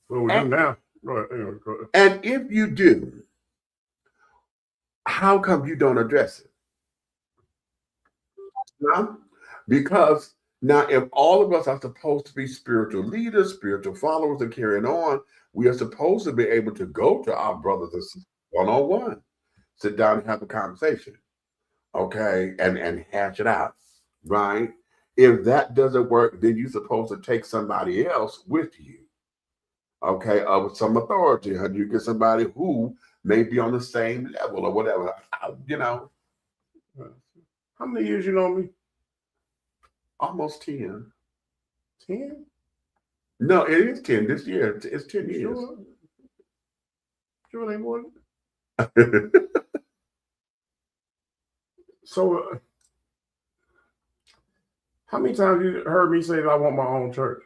Well, we do now. Go ahead. And if you do, how come you don't address it? No? Because now, if all of us are supposed to be spiritual leaders, spiritual followers, and carrying on, we are supposed to be able to go to our brothers and sisters one-on-one, sit down and have a conversation, okay, and hash it out, right? If that doesn't work, then you're supposed to take somebody else with you, okay, with some authority, and you get somebody who may be on the same level or whatever, you know. How many years you know me? Almost 10. 10? No, it is 10 this year. It's 10 years. Sure, ain't more. So, how many times you heard me say that I want my own church?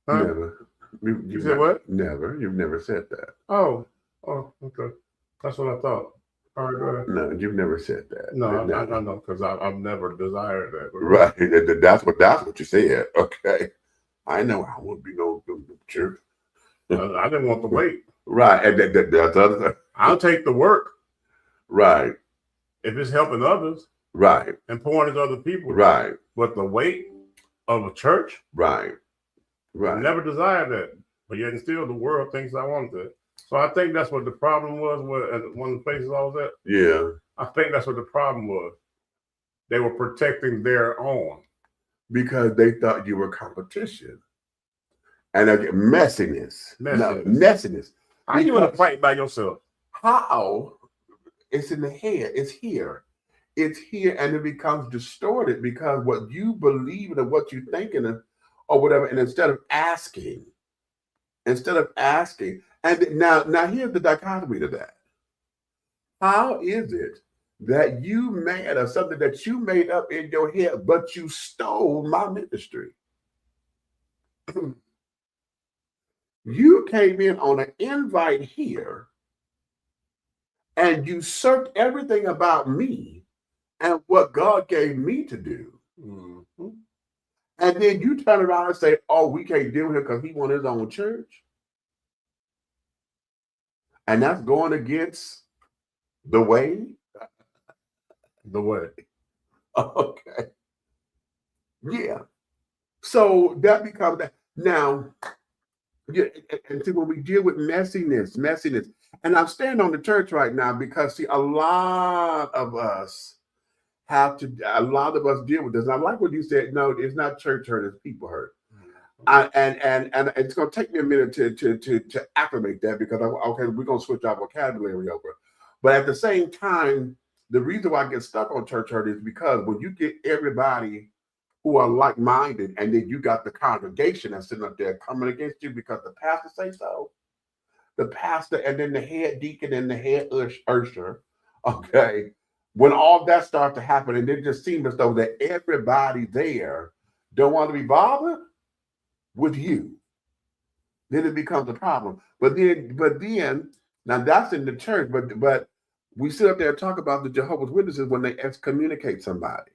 Huh? Never. You said what? Never. You've never said that. Oh, okay. That's what I thought. All right, go ahead. No, you've never said that. No, I know, because I've never desired that. Right. That's what you said. Okay. I know I won't be no truth. I didn't want to wait. Right. And that's the other thing. I'll take the work Right. if it's helping others Right. and pouring into other people. Right. But the weight of a church, Right. Right. I never desired that. But yet and still the world thinks I wanted that. So I think that's what the problem was with one of the places I was at. Yeah. I think that's what the problem was. They were protecting their own. Because they thought you were competition. And again, messiness. No, messiness. How you want to fight by yourself? How? It's in the head. It's here. It's here, and it becomes distorted because what you believe and what you're thinking or whatever, and instead of asking, and now here's the dichotomy to that. How is it that you mad at something that you made up in your head, but you stole my ministry? You came in on an invite here and you searched everything about me and what God gave me to do. Mm-hmm. And then you turn around and say, oh, we can't deal with him because he wants his own church. And that's going against the way. The way. Okay. Yeah. So that becomes that. Now, yeah, and see, when we deal with messiness, and I'm standing on the church right now because, see, a lot of us deal with this. And I like what you said. No, it's not church hurt, it's people hurt. And it's going to take me a minute to acclimate that because, okay, we're going to switch our vocabulary over. But at the same time, the reason why I get stuck on church hurt is because when you get everybody who are like-minded, and then you got the congregation that's sitting up there coming against you because the pastor say so. The pastor and then the head deacon and the head usher, okay? When all that starts to happen, and it just seems as though that everybody there don't want to be bothered with you, then it becomes a problem. But then, now that's in the church, but we sit up there and talk about the Jehovah's Witnesses when they excommunicate somebody.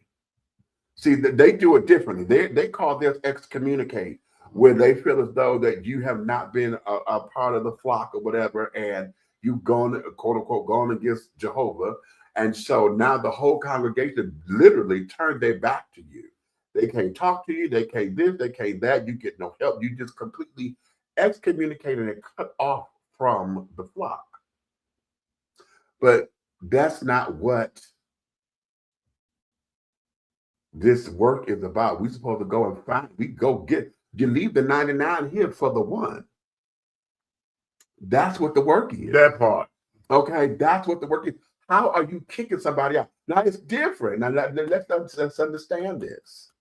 See, they do it differently. They call this excommunicate, where they feel as though that you have not been a part of the flock or whatever, and you've gone, quote unquote, gone against Jehovah. And so now the whole congregation literally turned their back to you. They can't talk to you. They can't this, they can't that. You get no help. You just completely excommunicated and cut off from the flock. But that's not what this work is about. We're supposed to go and find, you leave the 99 here for the one. That's what the work is. That part. Okay, that's what the work is. How are you kicking somebody out? Now it's different. Now let's understand this.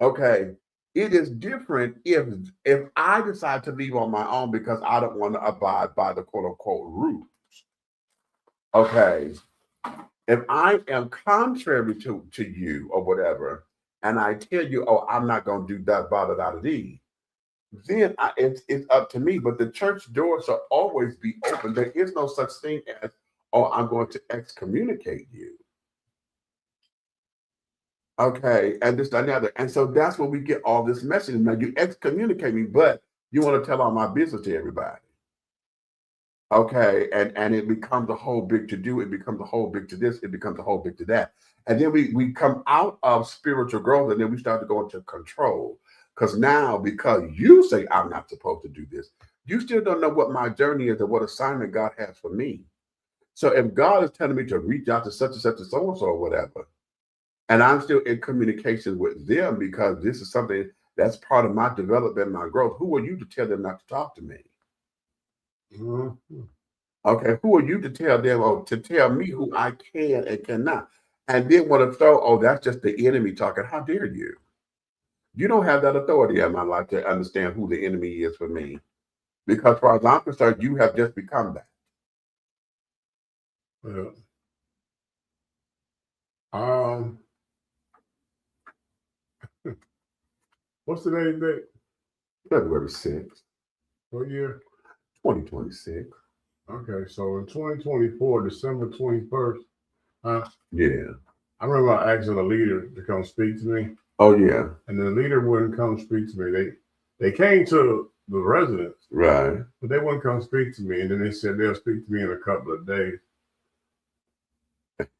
Okay, it is different if I decide to leave on my own because I don't want to abide by the quote unquote rules. Okay. If I am contrary to you or whatever, and I tell you, oh, I'm not going to do that, then it's up to me. But the church doors will always be open. There is no such thing as, oh, I'm going to excommunicate you. Okay, and this, and the other. And so that's where we get all this message. Now, you excommunicate me, but you want to tell all my business to everybody. Okay, and it becomes a whole big to do. It becomes a whole big to this. It becomes a whole big to that. And then we come out of spiritual growth, and then we start to go into control. Because now, because you say I'm not supposed to do this, you still don't know what my journey is and what assignment God has for me. So if God is telling me to reach out to such and such and so-and-so or whatever, and I'm still in communication with them because this is something that's part of my development, my growth, who are you to tell them not to talk to me? Mm-hmm. Okay, who are you to tell them or to tell me who I can and cannot? And then want to throw, oh, that's just the enemy talking. How dare you? You don't have that authority in my life to understand who the enemy is for me. Because as far as I'm concerned, you have just become that. Yeah. What's today's date? February 6th. What year? 2026. Okay, so in 2024, December 21st, yeah. I remember asking a leader to come speak to me. Oh, yeah. And the leader wouldn't come speak to me. They came to the residents. Right. But they wouldn't come speak to me. And then they said they'll speak to me in a couple of days.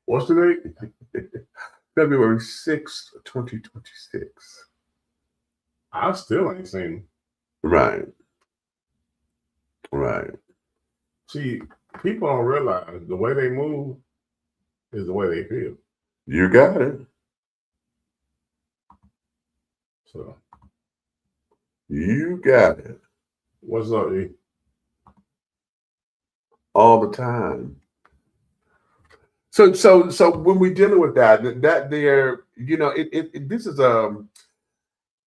What's the date? February 6th, 2026. I still ain't seen them. Right. Right. See, people don't realize the way they move is the way they feel. You got it. So You got it. what's up, E? All the time. So when we're dealing with that there, you know, this is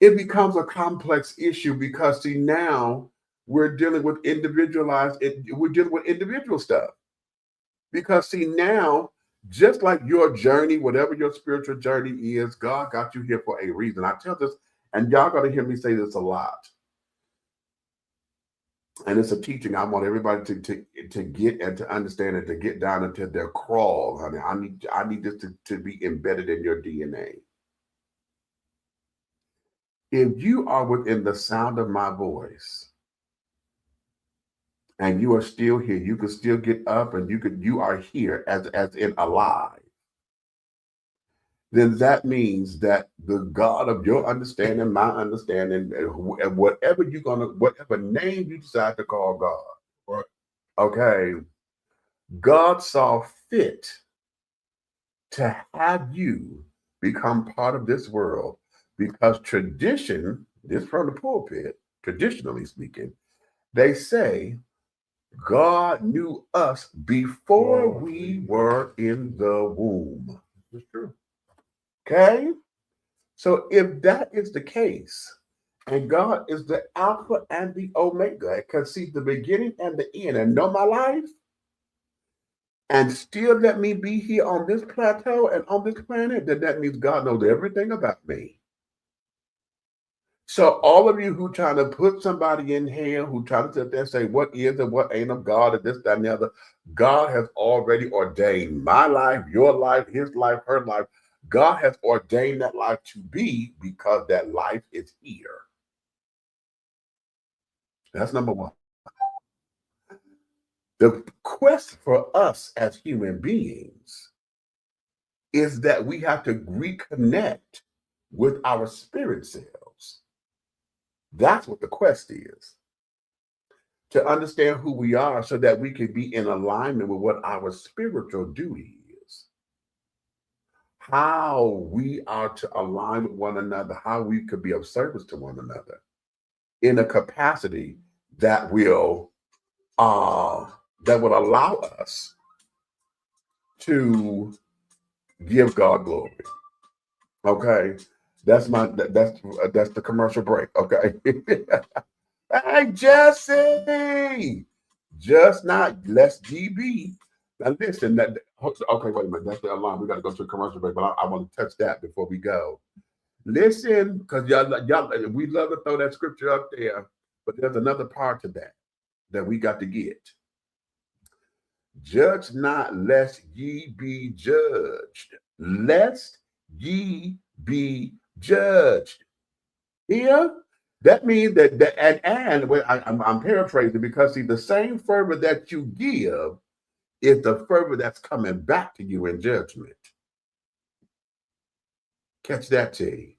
it becomes a complex issue because see now we're dealing with we're dealing with individual stuff. Because see now, just like your journey, whatever your spiritual journey is, God got you here for a reason. I tell this, and y'all gotta hear me say this a lot. And it's a teaching I want everybody to get and to understand and to get down into their crawl, honey. I need this to be embedded in your DNA. If you are within the sound of my voice and you are still here, you can still get up and you are here as in alive, then that means that the God of your understanding, my understanding, and whatever name you decide to call God, Right. okay, God saw fit to have you become part of this world because tradition, this from the pulpit, traditionally speaking, they say God knew us before we were in the womb. It's true. Okay? So if that is the case, and God is the Alpha and the Omega, because see the beginning and the end, and know my life, and still let me be here on this plateau and on this planet, then that means God knows everything about me. So all of you who trying to put somebody in here, who try to sit there and say what is and what ain't of God, and this, that, and the other, God has already ordained my life, your life, his life, her life. God has ordained that life to be because that life is here. That's number one. The quest for us as human beings is that we have to reconnect with our spirit selves. That's what the quest is. To understand who we are so that we can be in alignment with what our spiritual duty is. How we are to align with one another, how we could be of service to one another in a capacity that will allow us to give God glory. Okay, that's the commercial break. Okay. Hey Jesse, just not less GB. Now listen, okay, wait a minute. That's the alarm. We got to go to a commercial break, but I want to touch that before we go. Listen, because y'all, we love to throw that scripture up there, but there's another part to that we got to get. Judge not, lest ye be judged. Lest ye be judged. Here, that means that I'm paraphrasing because see, the same fervor that you give is the fervor that's coming back to you in judgment. Catch that, T.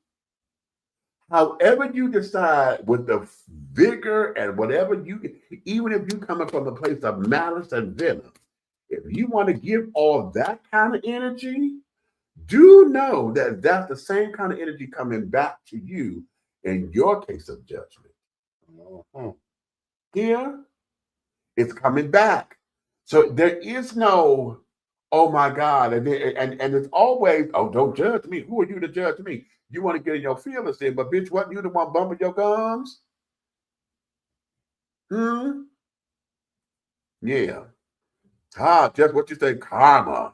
However you decide with the vigor and whatever even if you coming from a place of malice and venom, if you want to give all that kind of energy, do know that that's the same kind of energy coming back to you in your case of judgment. Here, it's coming back. So there is no, oh my God, and it's always, oh, don't judge me. Who are you to judge me? You want to get in your feelings in, but bitch, wasn't you the one bumping your gums? Yeah. Just what you say, karma.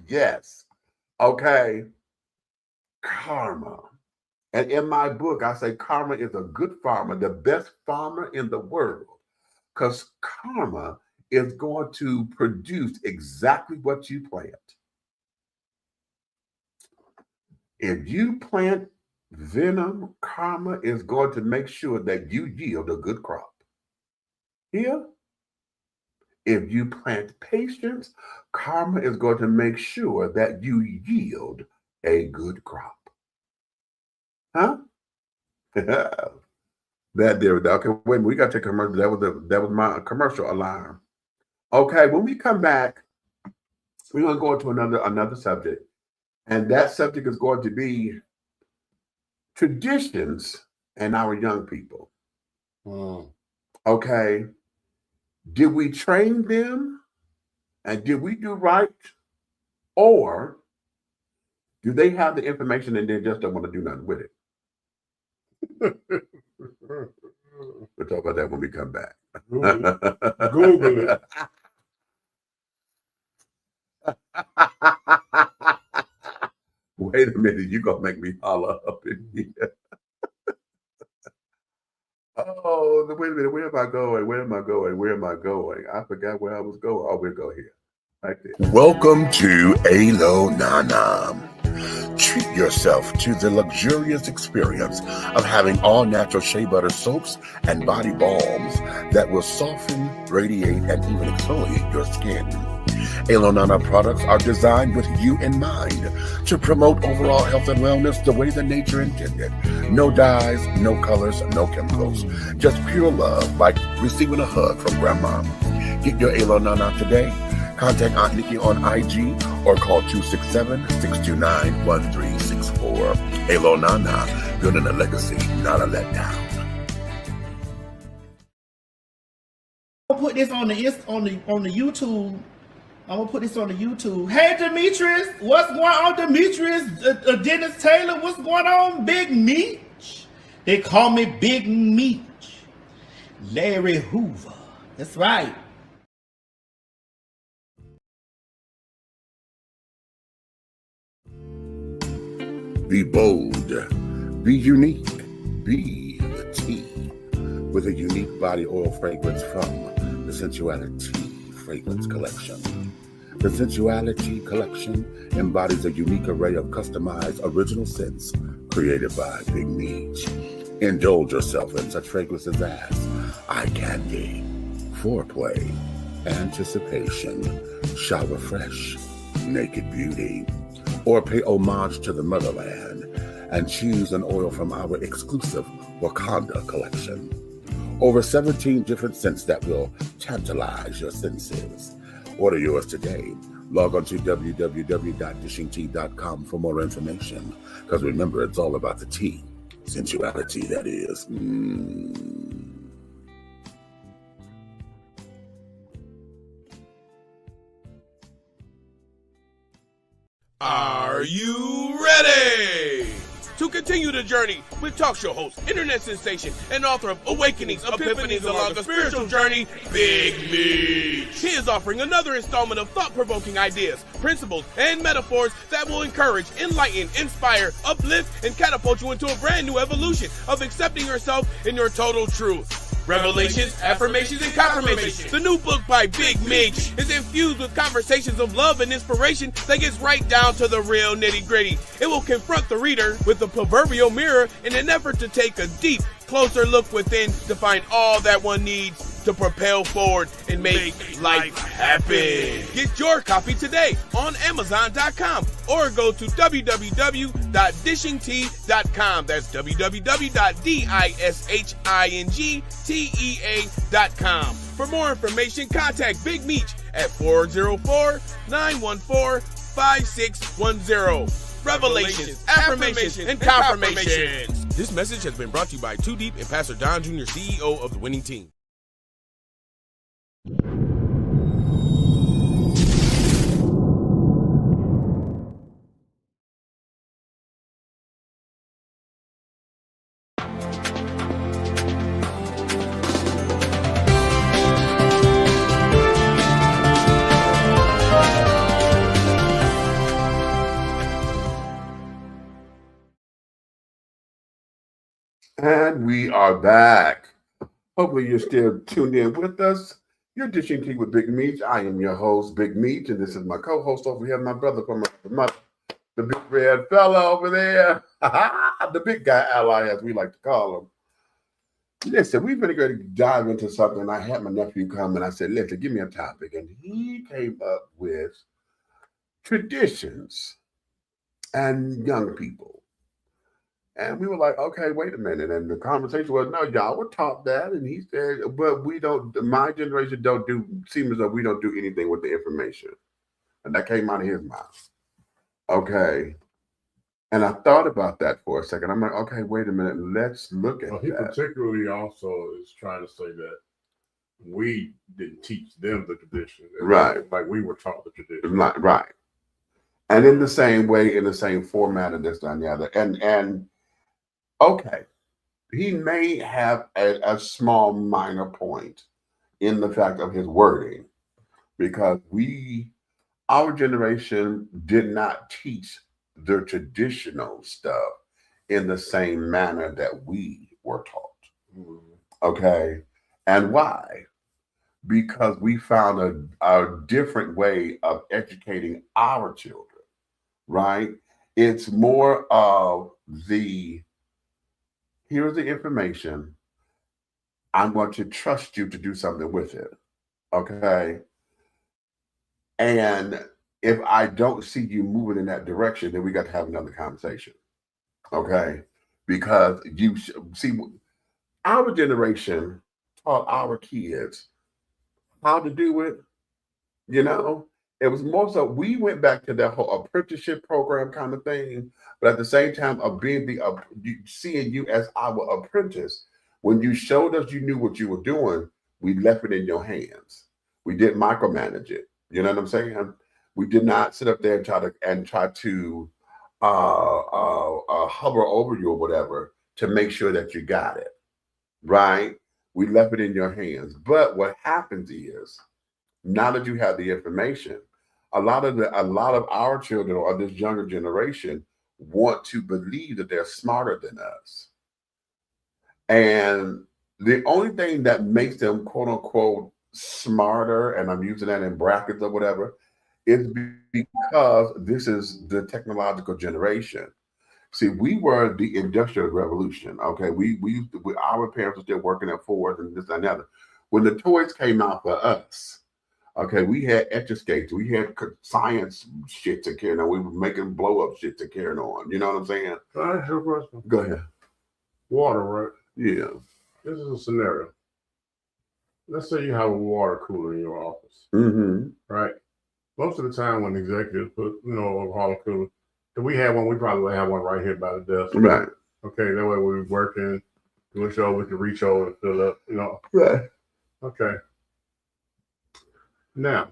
Yes. Okay. Karma. And in my book, I say karma is a good farmer, the best farmer in the world, because karma is going to produce exactly what you plant. If you plant Venom, karma is going to make sure that you yield a good crop. Here, if you plant patience, karma is going to make sure that you yield a good crop. Huh? That there. Okay, wait, we got to take a commercial. That was my commercial alarm. Okay, when we come back, we're going to go into another subject, and that subject is going to be traditions and our young people. Okay, did we train them, and did we do right, or do they have the information and they just don't want to do nothing with it? We'll talk about that when we come back. Google it. Wait a minute, you're going to make me holler up in here. Oh, wait a minute, where am I going? Where am I going? Where am I going? I forgot where I was going. Oh, we'll go here. Right there. Welcome to Alo Nana. Treat yourself to the luxurious experience of having all natural shea butter soaps and body balms that will soften, radiate, and even exfoliate your skin. Alo Nana products are designed with you in mind to promote overall health and wellness the way the nature intended. No dyes, no colors, no chemicals. Just pure love, like receiving a hug from grandma. Get your Alo Nana today. Contact Aunt Nikki on IG or call 267-629-1364. Alo Nana, building a legacy, not a letdown. I'll put this on the YouTube. I'm gonna put this on the YouTube. Hey Demetrius, what's going on, Demetrius? Dennis Taylor, what's going on, Big Meech? They call me Big Meech. Larry Hoover. That's right. Be bold, be unique, be the tea with a unique body oil fragrance from the Sensuality Fragrance Collection. The Sensuality Collection embodies a unique array of customized original scents created by Big Meech. Indulge yourself in such fragrances as eye candy, foreplay, anticipation, shower fresh, naked beauty, or pay homage to the motherland and choose an oil from our exclusive Wakanda collection. Over 17 different scents that will tantalize your senses. Order yours today. Log on to www.dishingtea.com for more information. Because remember, it's all about the tea. Sensuality, that is. Are you ready to continue the journey with talk show host, internet sensation, and author of Awakenings, Epiphanies Along a Spiritual Journey, Big Meech? He is offering another installment of thought-provoking ideas, principles, and metaphors that will encourage, enlighten, inspire, uplift, and catapult you into a brand new evolution of accepting yourself in your total truth. Revelations, Affirmations, and Confirmations. The new book by Big Meech is infused with conversations of love and inspiration that gets right down to the real nitty-gritty. It will confront the reader with the proverbial mirror in an effort to take a deep, closer look within to find all that one needs to propel forward and make life happen. Get your copy today on Amazon.com or go to www.dishingtea.com. That's www.dishingtea.com. For more information, contact Big Meech at 404-914-5610. Revelations, Affirmations, and Confirmations. This message has been brought to you by Too Deep and Pastor Don Jr., CEO of the Winning Team. And we are back. Hopefully you're still tuned in with us. You're Dishing Tea with Big Meech. I am your host, Big Meech, and this is my co-host over here, my brother from my mother, the big red fella over there, the big guy ally, as we like to call him. Listen, we've been going to dive into something. I had my nephew come and I said, listen, give me a topic. And he came up with traditions and young people. And we were like, okay, wait a minute. And the conversation was, no, y'all were taught that. And he said, but we don't, my generation don't do, seems as though we don't do anything with the information. And that came out of his mouth. Okay. And I thought about that for a second. I'm like, okay, wait a minute. Let's look at that. He particularly also is trying to say that we didn't teach them the tradition. Right. Like we were taught the tradition. Right. And in the same way, in the same format of this, that, and the other. And okay, he may have a small minor point in the fact of his wording, because our generation did not teach the traditional stuff in the same manner that we were taught. Okay. And why? Because we found a different way of educating our children, right? It's more of here's the information. I'm going to trust you to do something with it. Okay. And if I don't see you moving in that direction, then we got to have another conversation. Okay. Because you see, our generation taught our kids how to do it. You know, it was more so we went back to that whole apprenticeship program kind of thing. But at the same time of being seeing you as our apprentice, when you showed us you knew what you were doing, we left it in your hands. We didn't micromanage it. You know what I'm saying? We did not sit up there and try to hover over you or whatever to make sure that you got it, right? We left it in your hands. But what happens is, now that you have the information, a lot of our children or this younger generation want to believe that they're smarter than us. And the only thing that makes them quote unquote smarter, and I'm using that in brackets or whatever, is because this is the technological generation. See, we were the Industrial Revolution. Okay, our parents were still working at Ford and this and that. When the toys came out for us, okay, we had Etch a Skates, we had science shit to carry on. We were making blow up shit to carry on. You know what I'm saying? Can I ask you a question? Go ahead. Water, right? Yeah. This is a scenario. Let's say you have a water cooler in your office, right? Most of the time when executives put, a water cooler, if we had one, we probably have one right here by the desk. Right. Okay, that way we're working, doing show, we can reach over and fill up, Right. Okay. Now,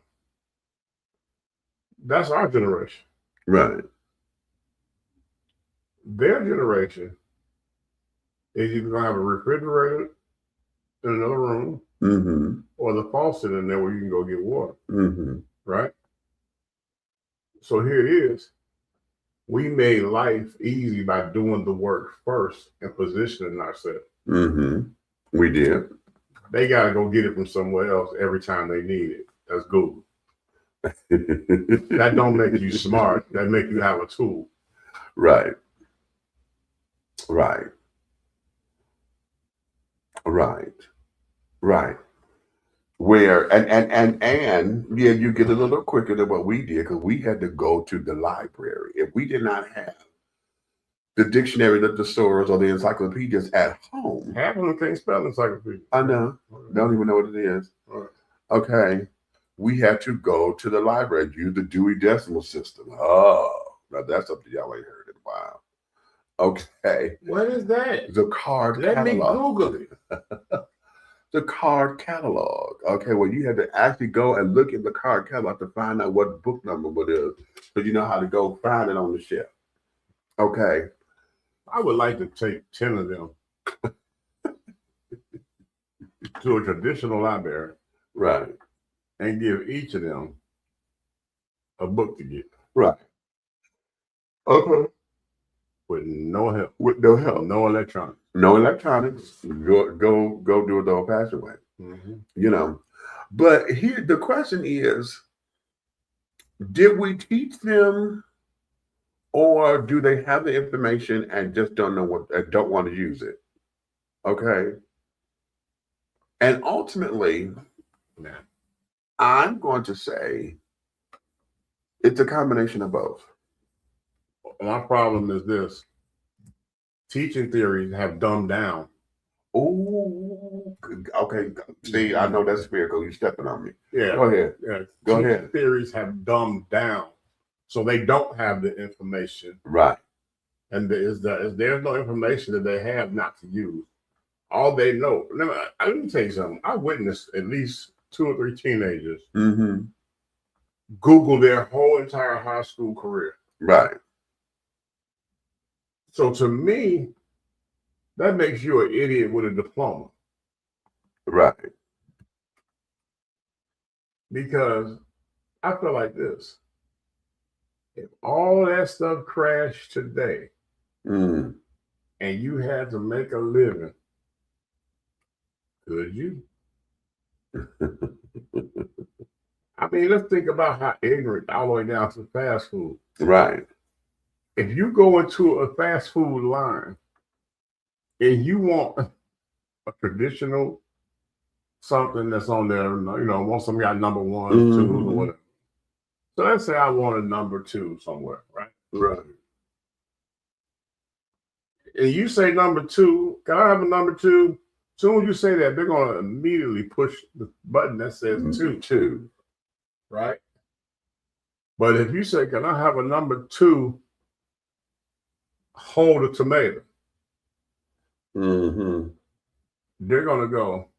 that's our generation. Right. Their generation is either going to have a refrigerator in another room or the faucet in there where you can go get water. Right? So here it is. We made life easy by doing the work first and positioning ourselves. We did. They got to go get it from somewhere else every time they need it. That's Google. That don't make you smart. That make you have a tool. Right. Right. Right. Right. Where and yeah, you get a little quicker than what we did, because we had to go to the library. If we did not have the dictionary, the thesaurus, or the encyclopedias at home, half of them can't spell encyclopedia. I know. Don't even know what it is. Okay. We had to go to the library, use the Dewey Decimal System. Oh, now that's something y'all ain't heard in a while. Okay. What is that? The card Let catalog. me Google it. The card catalog. Okay, well, you had to actually go and look at the card catalog to find out what book number it is, so you know how to go find it on the shelf. Okay. I would like to take 10 of them to a traditional library. Right. And give each of them a book to get. Right. Okay. With no help. With no help. No electronics. No electronics. Go do it the old-fashioned way. But here the question is, did we teach them or do they have the information and just don't know what, don't want to use it? Okay. And ultimately, I'm going to say it's a combination of both. My problem is this: teaching theories have dumbed down. Oh, okay. See, I know that's spherical. You're stepping on me. Yeah. Go ahead. Yeah. Go teaching ahead. Theories have dumbed down, so they don't have the information. Right. And there's no information that they have not to use. All they know. Let me tell you something. I witnessed at least 2 or 3 teenagers Google their whole entire high school career. Right. So to me, that makes you an idiot with a diploma. Right. Because I feel like this. If all that stuff crashed today and you had to make a living, could you? I mean, let's think about how ignorant all the way down to fast food. Right. If you go into a fast food line and you want a traditional something that's on there, you know, want some got number 1, 2, or whatever. So let's say I want a number 2 somewhere, right? Right. And you say number 2, can I have a number 2? As soon as you say that, they're going to immediately push the button that says 2, right? But if you say, can I have a number 2, hold a tomato, they're going to go,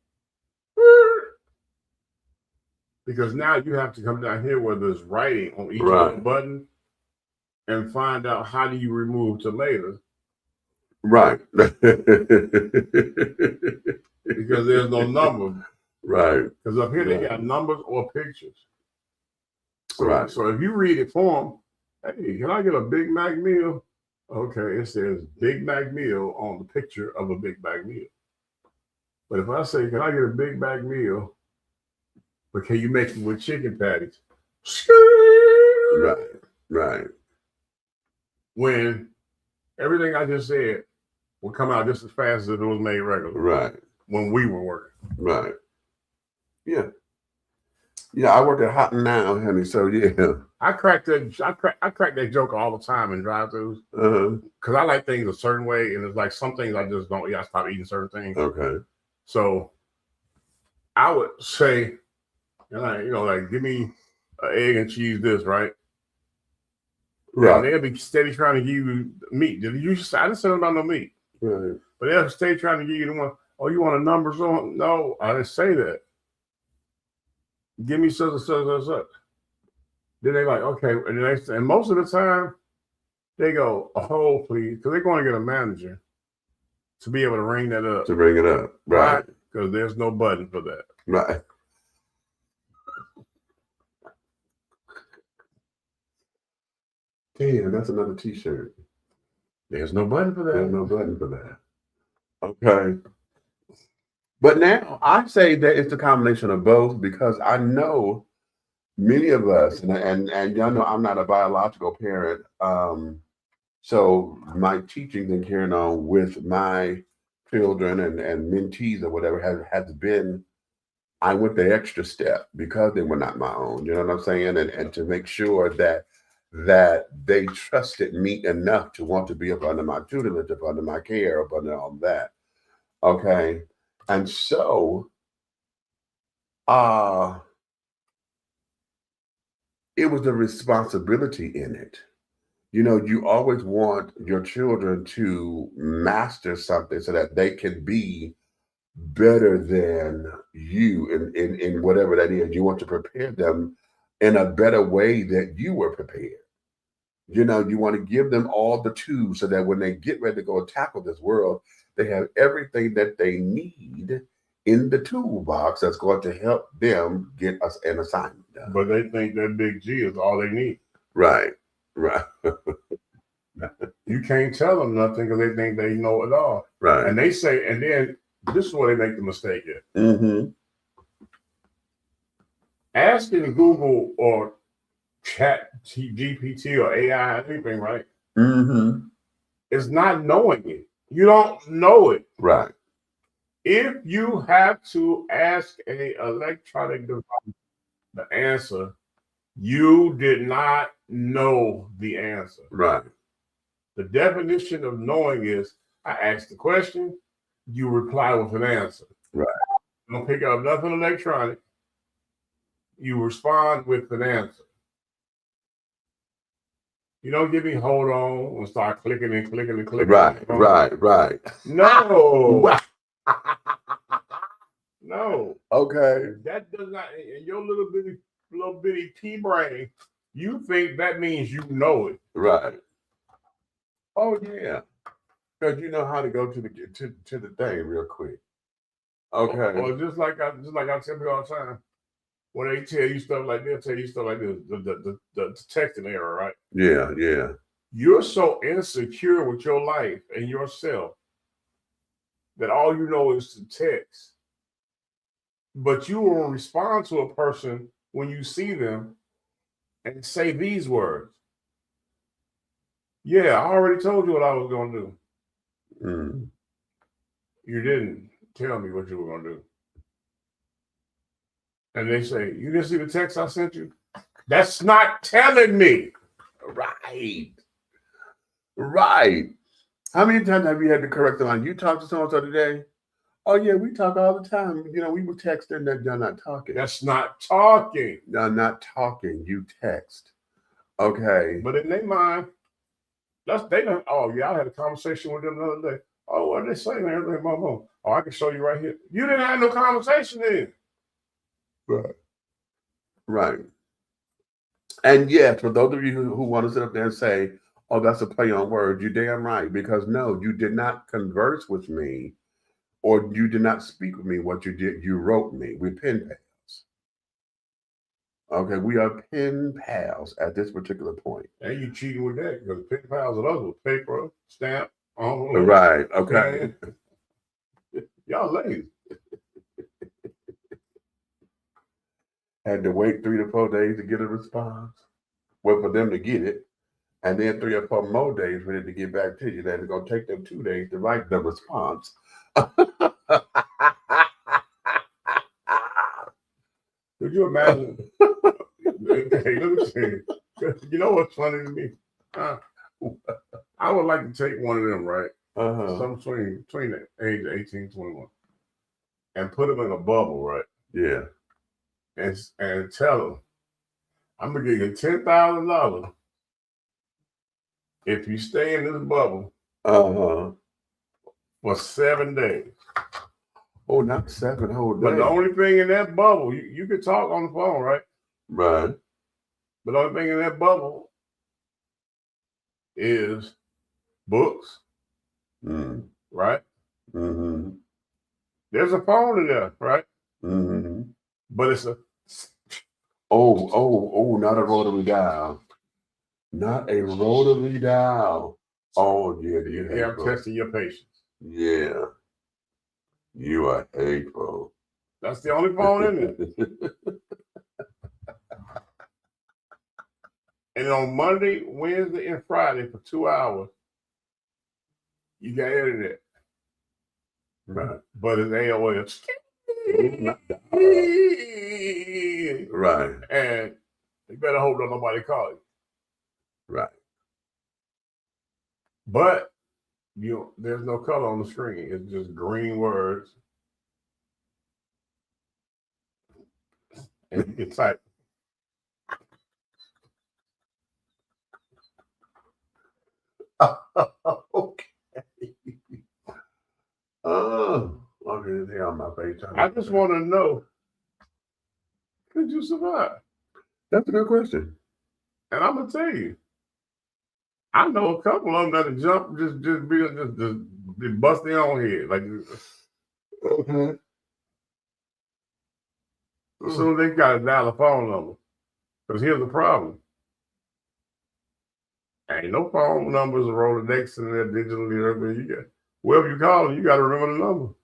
because now you have to come down here where there's writing on each of the button and find out how do you remove tomatoes. Right. Because there's no number. Right. Because up here they got numbers or pictures. So, Right. So if you read it for them, hey, can I get a Big Mac meal? Okay, it says Big Mac meal on the picture of a Big Mac meal. But if I say, can I get a Big Mac meal? But can you make it with chicken patties? Right. Right. When everything I just said will come out just as fast as it was made regular. Right. When we were working. Right. Yeah. Yeah, I work at Hot and Now, honey. So yeah. I crack that joke all the time in drive-thrus. Because I like things a certain way, and it's like some things I just don't. I stop eating certain things. Okay. So I would say, like give me an egg and cheese this, right? Right. And they'll be steady trying to give you meat. I didn't say about no meat. Right. But they'll stay trying to give you the one. Oh, you want a numbers on? No, I didn't say that. Give me such and such and such. Then they like, okay, and most of the time they go, a hole, please, because they're going to get a manager to be able to ring that up. To bring it up, right? Because there's no button for that, right? Damn, that's another T-shirt. There's no button for that. There's no button for that. Okay. But now I say that it's a combination of both, because I know many of us, and y'all know I'm not a biological parent, so my teaching and carrying on with my children and mentees or whatever has been, I went the extra step because they were not my own. You know what I'm saying? And to make sure that they trusted me enough to want to be up under my tutelage, up under my care, up under all that. Okay. And so, it was the responsibility in it. You know, you always want your children to master something so that they can be better than you in whatever that is. You want to prepare them in a better way that you were prepared. You know, you want to give them all the tools so that when they get ready to go tackle this world, they have everything that they need in the toolbox that's going to help them get us an assignment done. But they think that Big G is all they need. Right, right. You can't tell them nothing because they think they know it all. Right. And they say, and then this is where they make the mistake at. Asking Google or Chat GPT or AI anything, right? Mm-hmm. It's not knowing it. You don't know it. Right. If you have to ask a electronic device the answer, you did not know the answer. Right. The definition of knowing is I ask the question, you reply with an answer. Right. You don't pick up nothing electronic. You respond with an answer. You don't give me hold on and start clicking and clicking and clicking. Right. No. No. Okay. That does not, in your little bitty pea brain, you think that means you know it. Right. Oh yeah. Because you know how to go to the thing real quick. Okay. Or just like I tell people all the time, when they tell you stuff like this, the texting error, right? Yeah. You're so insecure with your life and yourself that all you know is to text. But you will respond to a person when you see them and say these words. Yeah, I already told you what I was going to do. Mm. You didn't tell me what you were going to do. And they say, you didn't see the text I sent you? That's not telling me. Right. How many times have you had to correct the line? You talked to so-and-so today? Oh, yeah, we talk all the time. You know, we were texting that you're not talking. That's not talking. You're not talking. You text. Okay. But in their mind, they don't. Oh, yeah, I had a conversation with them the other day. Oh, what are they saying? Oh, I can show you right here. You didn't have no conversation then. Right. And yes, for those of you who want to sit up there and say, oh, that's a play on words, you're damn right. Because no, you did not converse with me or you did not speak with me. What you did, you wrote me. We're pen pals. Okay, we are pen pals at this particular point. And you cheating with that because pen pals are others with paper, stamp. Right, okay. Y'all lazy. Had to wait 3 to 4 days to get a response. Well, for them to get it. And then 3 or 4 more days for it to get back to you. Then it's going to take them 2 days to write the response. Could you imagine? Hey, let me see. You know what's funny to me? I would like to take one of them, right? Some between the age of 18 21 and put them in a bubble, right? Yeah. And tell them, I'm going to give you $10,000 if you stay in this bubble for 7 days. Oh, not 7 whole days. But the only thing in that bubble, you could talk on the phone, right? Right. But the only thing in that bubble is books, right? Mm-hmm. There's a phone in there, right? Mm-hmm. But it's a... Oh, not a rotary dial. Not a rotary dial. Oh, yeah. I'm testing your patience. Yeah. You are hateful. That's the only phone in there. And on Monday, Wednesday, and Friday for 2 hours, you got internet. Right. But it's AOL. Right. And you better hope that nobody call you. Right. But there's no color on the screen. It's just green words. And you can type. Okay. Oh, okay, they on my face. I just want to know, could you survive? That's a good question. And I'm gonna tell you, I know a couple of them that'll jump, just bust their own head, like. Okay. So they got to dial a phone number. Because here's the problem. Ain't no phone numbers are Rolodex and they're digitally. You got, whoever you call, you got to remember the number.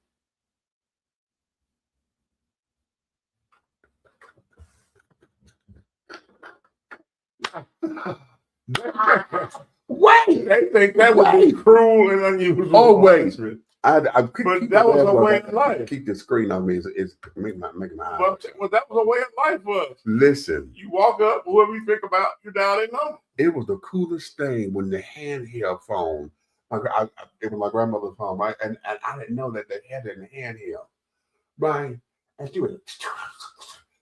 Wait. They think that would be cruel and unusual. Oh, wait. punishment. But that was a way of life. Keep the screen on me. It's making my eyes. Well, that was a way of life for us. Listen. You walk up, whoever you think about, you dial their number. It was the coolest thing when the handheld phone. It was my grandmother's phone, right? And I didn't know that they had it in the handheld, right? And she was,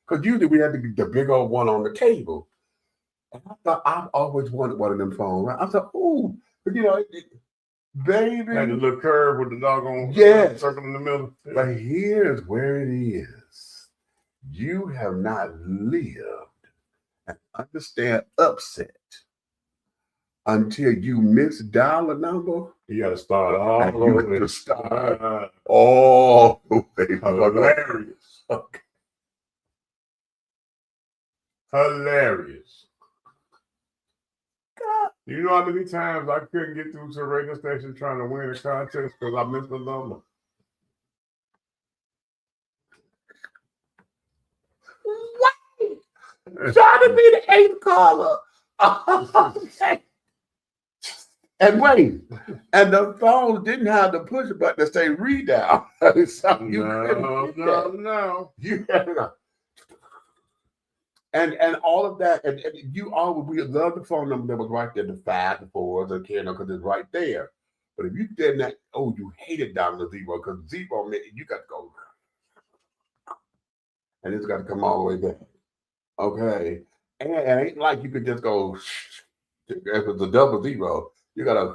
because usually we had the big old one on the table. And I thought I've always wanted one of them phones, right? I thought, ooh, but baby. Had the little curve with the doggone circle in the middle. But here's where it is. You have not lived and understand upset until you misdial a number. You got to start all over. To start all the way. Hilarious. Okay. Hilarious. You know how many times I couldn't get through to a radio station trying to win a contest because I missed the number? What? Trying to be the 8th caller. And wait, and the phone didn't have the push button to say read out. So No. You had to. And all of that, and we love the phone number that was right there, the 5, the 4, the 10, because it's right there. But if you did that, you hated down the 0, because 0 meant you got to go. And it's got to come all the way back. Okay. And it ain't like you could just go, if it's a double 0, you got to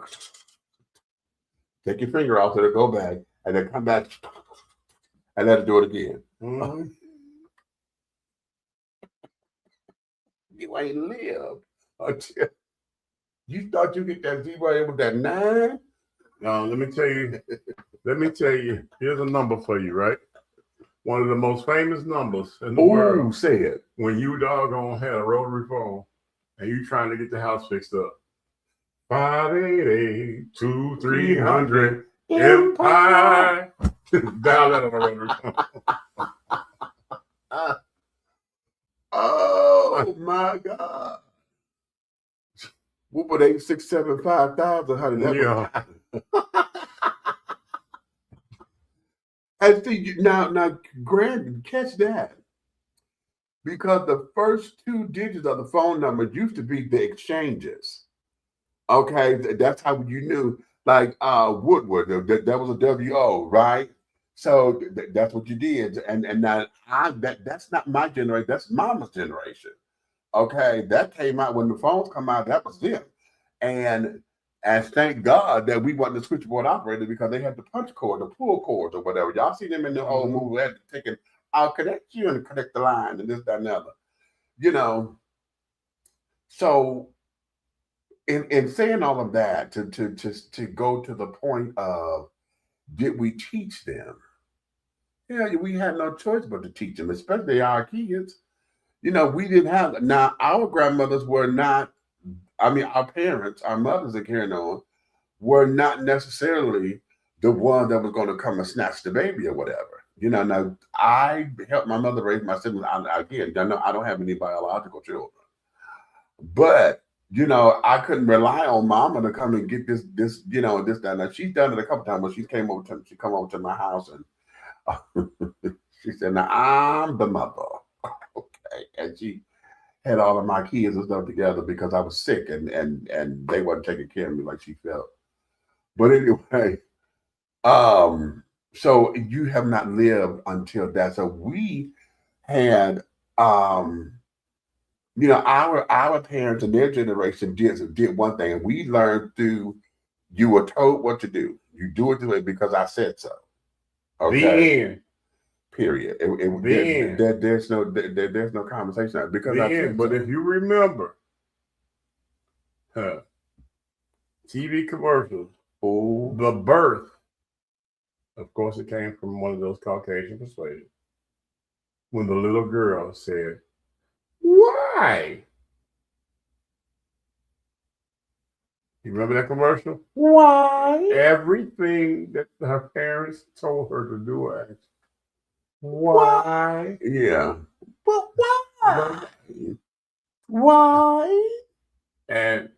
take your finger off, it'll go back, and then come back, and let it do it again. Mm-hmm. You ain't lived until you thought you get that 0 with that 9. No, let me tell you, here's a number for you, right? One of the most famous numbers in the world. Say it. When you doggone had a rotary phone and you trying to get the house fixed up. 588-2300 Empire. Dial that on a rotary phone. Oh my God. What would 8675000? Yeah. And see, now, Grant, catch that. Because the first 2 digits of the phone number used to be the exchanges. Okay, that's how you knew, like Woodward, that was a WO, right? So that's what you did. And now that's not my generation, that's Mama's generation. Okay, that came out when the phones come out, that was them. And thank God that we wasn't the switchboard operator, because they had the punch cord, the pull cords or whatever. Y'all see them in the old movie, they had to take it, I'll connect you and connect the line and this, that, and the other. So in saying all of that, to go to the point of, did we teach them? Yeah, we had no choice but to teach them, especially our kids. We didn't have, now our grandmothers were not, our parents, our mothers that carrying on, were not necessarily the one that was going to come and snatch the baby or whatever. Now I helped my mother raise my siblings. Again, I don't have any biological children, but I couldn't rely on Mama to come and get this, this, that. Now she's done it a couple times when she come over to my house and she said, "Now I'm the mother." Okay, and she had all of my kids and stuff together because I was sick and they wasn't taking care of me like she felt. But anyway, so you have not lived until that. So we had, our parents and their generation did one thing, and we learned through, you were told what to do. You do it this way because I said so. Okay. The end. Period. There's no conversation because I said But so. if you remember, TV commercials, the birth, of course, it came from one of those Caucasian persuaders. When the little girl said, "Why?" You remember that commercial? Why? Everything that her parents told her to do, asked, why? Yeah. But why? Why? And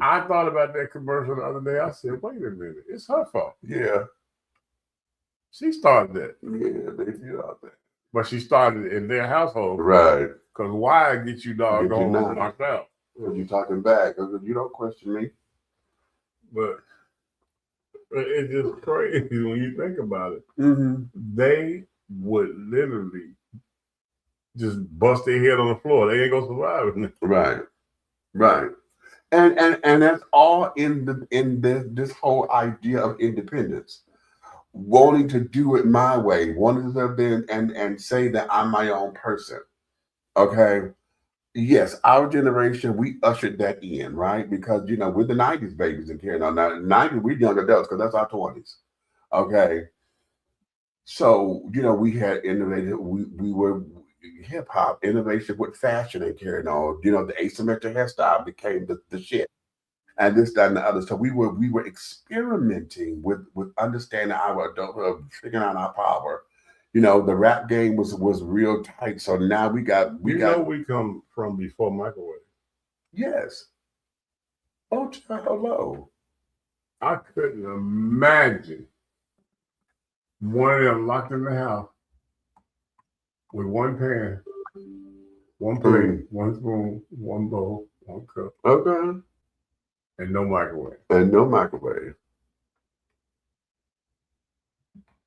I thought about that commercial the other day. I said, wait a minute, it's her fault. Yeah. She started that. Yeah, they feel out there. But she started it in their household. Right. Because why get you doggone not. knocked out? Because you're talking back. You don't question me. But it's just crazy when you think about it. Mm-hmm. They would literally just bust their head on the floor. They ain't gonna survive. Right. Right. And that's all in this whole idea of independence. Wanting to do it my way, wanting to be and say that I'm my own person. Okay. Yes, our generation, we ushered that in, right? Because we're the 90s babies and carrying on. Now, 90s, we're young adults because that's our 20s. Okay. So, we had innovated, we were hip hop, innovation with fashion and carrying on. The asymmetric hairstyle became the shit. And this, that, and the other. So we were experimenting with understanding our adulthood, figuring out our power. The rap game was real tight. So now we come from before microwave. Yes. Oh, hello. I couldn't imagine one of them locked in the house with one pan, one plate, one spoon, one bowl, one cup. Okay. And no microwave. And no microwave.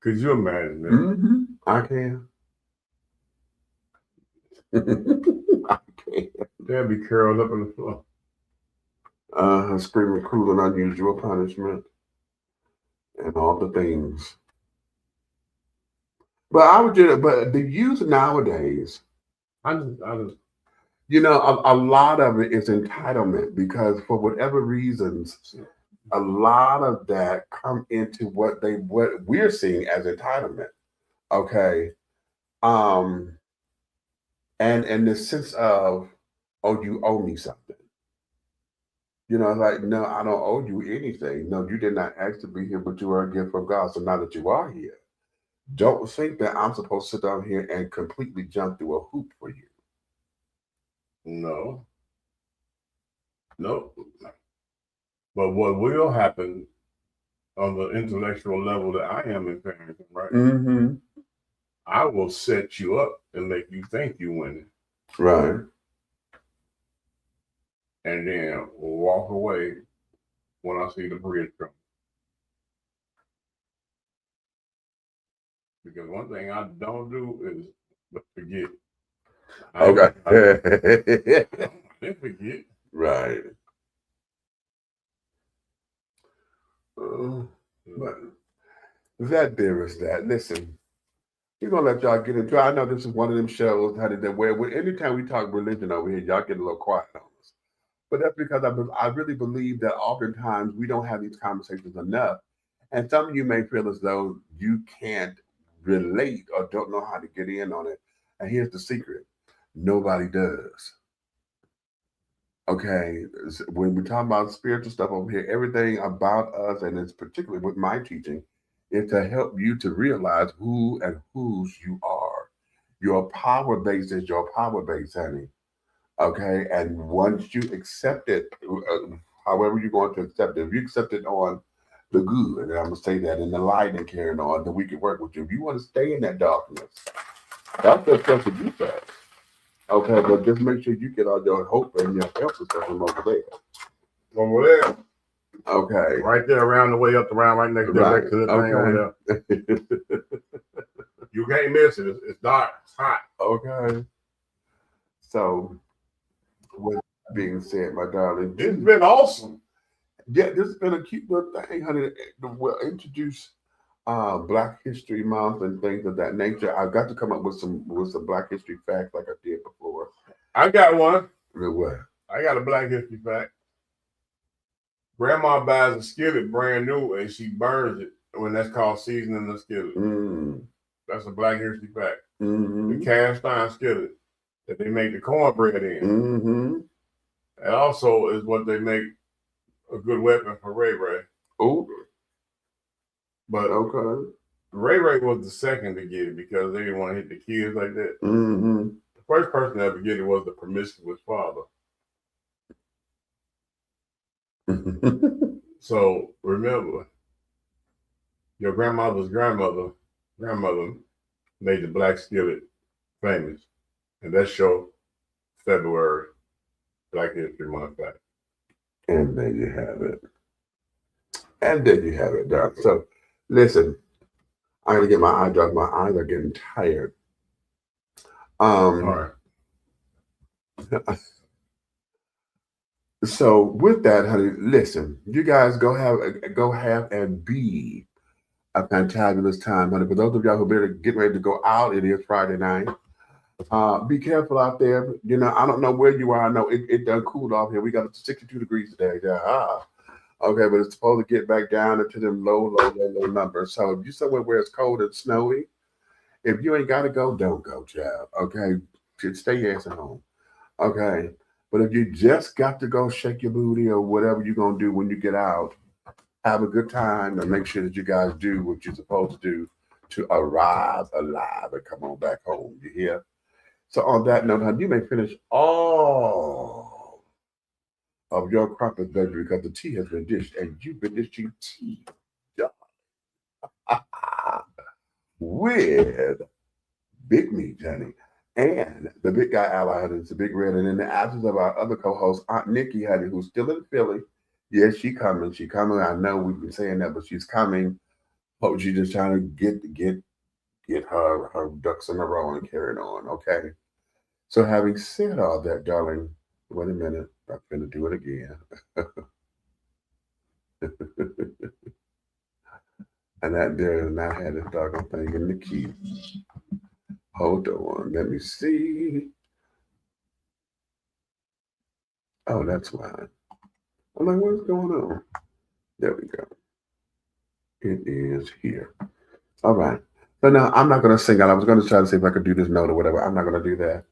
Could you imagine that? Mm-hmm. I can. I can. They'd be curled up on the floor. Screaming cruel and unusual punishment. And all the things. But the youth nowadays, I just a lot of it is entitlement because for whatever reasons, a lot of that come into what we're seeing as entitlement. Okay. And the sense of, oh, you owe me something. Like, no, I don't owe you anything. No, you did not ask to be here, but you are a gift from God. So now that you are here, don't think that I'm supposed to sit down here and completely jump through a hoop for you. No. But what will happen on the intellectual level that I am in parenting, right? Mm-hmm. I will set you up and make you think you winning. Right. And then walk away when I see the bridge come. Because one thing I don't do is forget. Okay. I didn't forget. Right. But that there is that. Listen, we're gonna let y'all get into it. I know this is one of them shows where anytime we talk religion over here, y'all get a little quiet on us. But that's because I really believe that oftentimes we don't have these conversations enough. And some of you may feel as though you can't relate or don't know how to get in on it. And here's the secret. Nobody does. Okay, when we talk about spiritual stuff over here, everything about us, and it's particularly with my teaching, is to help you to realize who and whose you are. Your power base is your power base, honey. Okay, and once you accept it, however you're going to accept it, if you accept it on the good, and I'm going to say that in the light and carrying on, then we can work with you. If you want to stay in that darkness, that's the stuff that you say. Okay, but just make sure you get all your hope and your help and stuff from over there. Over there. Okay. Right there, around the way up the round, right next to the thing over there. You can't miss it. It's dark. It's hot. Okay. So, with that being said, my darling, it's been awesome. Yeah, this has been a cute little thing, honey. We'll introduce Black History Month and things of that nature. I've got to come up with some Black History facts like I did before. I got one. What? I got a Black History fact. Grandma buys a skillet brand new and she burns it when that's called seasoning the skillet. That's a Black History fact. The cast iron skillet that they make the cornbread in. And also is what they make a good weapon for Ray Ray. Oh. But Ray Ray was the second to get it because they didn't want to hit the kids like that. The first person to ever get it was the promiscuous father. So remember, your grandmother's grandmother made the black skillet famous, and that's your February Black History Month back. And there you have it. And there you have it, Doc. So listen, I gotta get my eye dropped. My eyes are getting tired. All right. So with that, honey, listen, you guys go have and be a fantabulous time, honey. For those of y'all who better get ready to go out, it is Friday night. Be careful out there. You know, I don't know where you are. I know it done cooled off here. We got up to 62 degrees today. Yeah. Okay, but it's supposed to get back down into them low numbers. So if you're somewhere where it's cold and snowy, if you ain't got to go, don't go, child. Okay, just stay your ass at home. Okay, but if you just got to go shake your booty or whatever you're gonna do when you get out, have a good time and make sure that you guys do what you're supposed to do to arrive alive and come on back home. You hear? So on that note, honey, you may finish all of your crumpets, baby, because the tea has been dished and you've been dishing tea with Big Meat, honey. And the big guy ally, honey, is the Big Red. And in the absence of our other co-host, Aunt Nikki, honey, who's still in Philly. Yes, she coming. She coming. I know we've been saying that, but she's coming. Hope she's just trying to get her ducks in a row and carry it on. Okay. So having said all that, darling, wait a minute. I'm gonna do it again. And that there and I had this doggone thing in the key. Hold on, let me see. Oh, that's why. I'm like, what's going on? There we go. It is here. All right. So now I'm not gonna sing out. I was gonna try to see if I could do this note or whatever. I'm not gonna do that.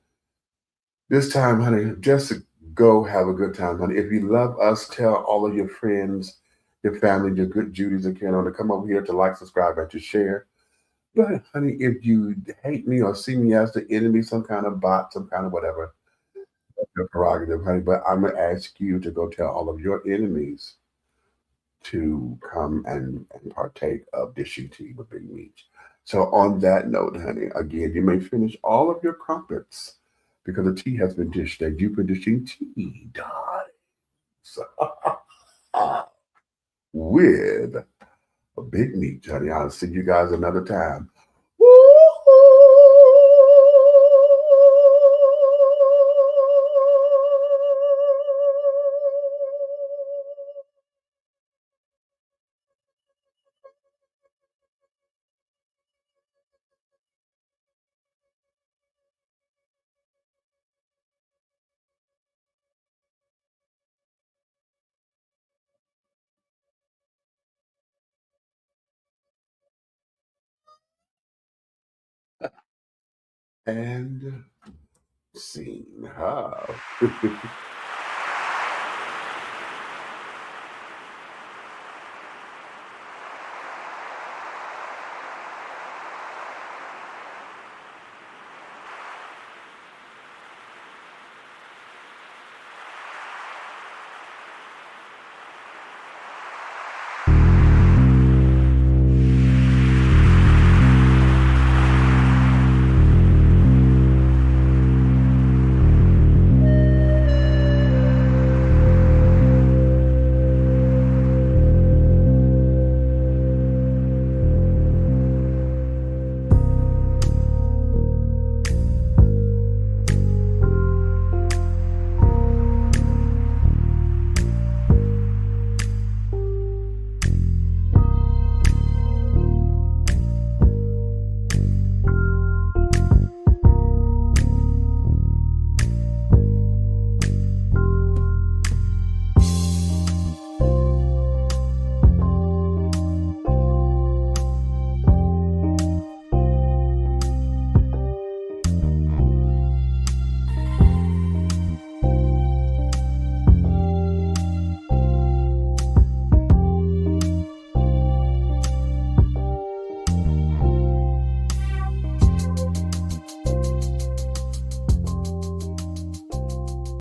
This time, honey, just go have a good time, honey. If you love us, tell all of your friends, your family, your good Judies and Ken to come over here to like, subscribe, and to share. But honey, if you hate me or see me as the enemy, some kind of bot, some kind of whatever, that's your prerogative, honey. But I'm gonna ask you to go tell all of your enemies to come and partake of dishing tea with Big Meat. So on that note, honey, again, you may finish all of your crumpets because the tea has been dished and you've been dishing tea, darling. So, with a Big Meat, honey. I'll see you guys another time. And scene. How?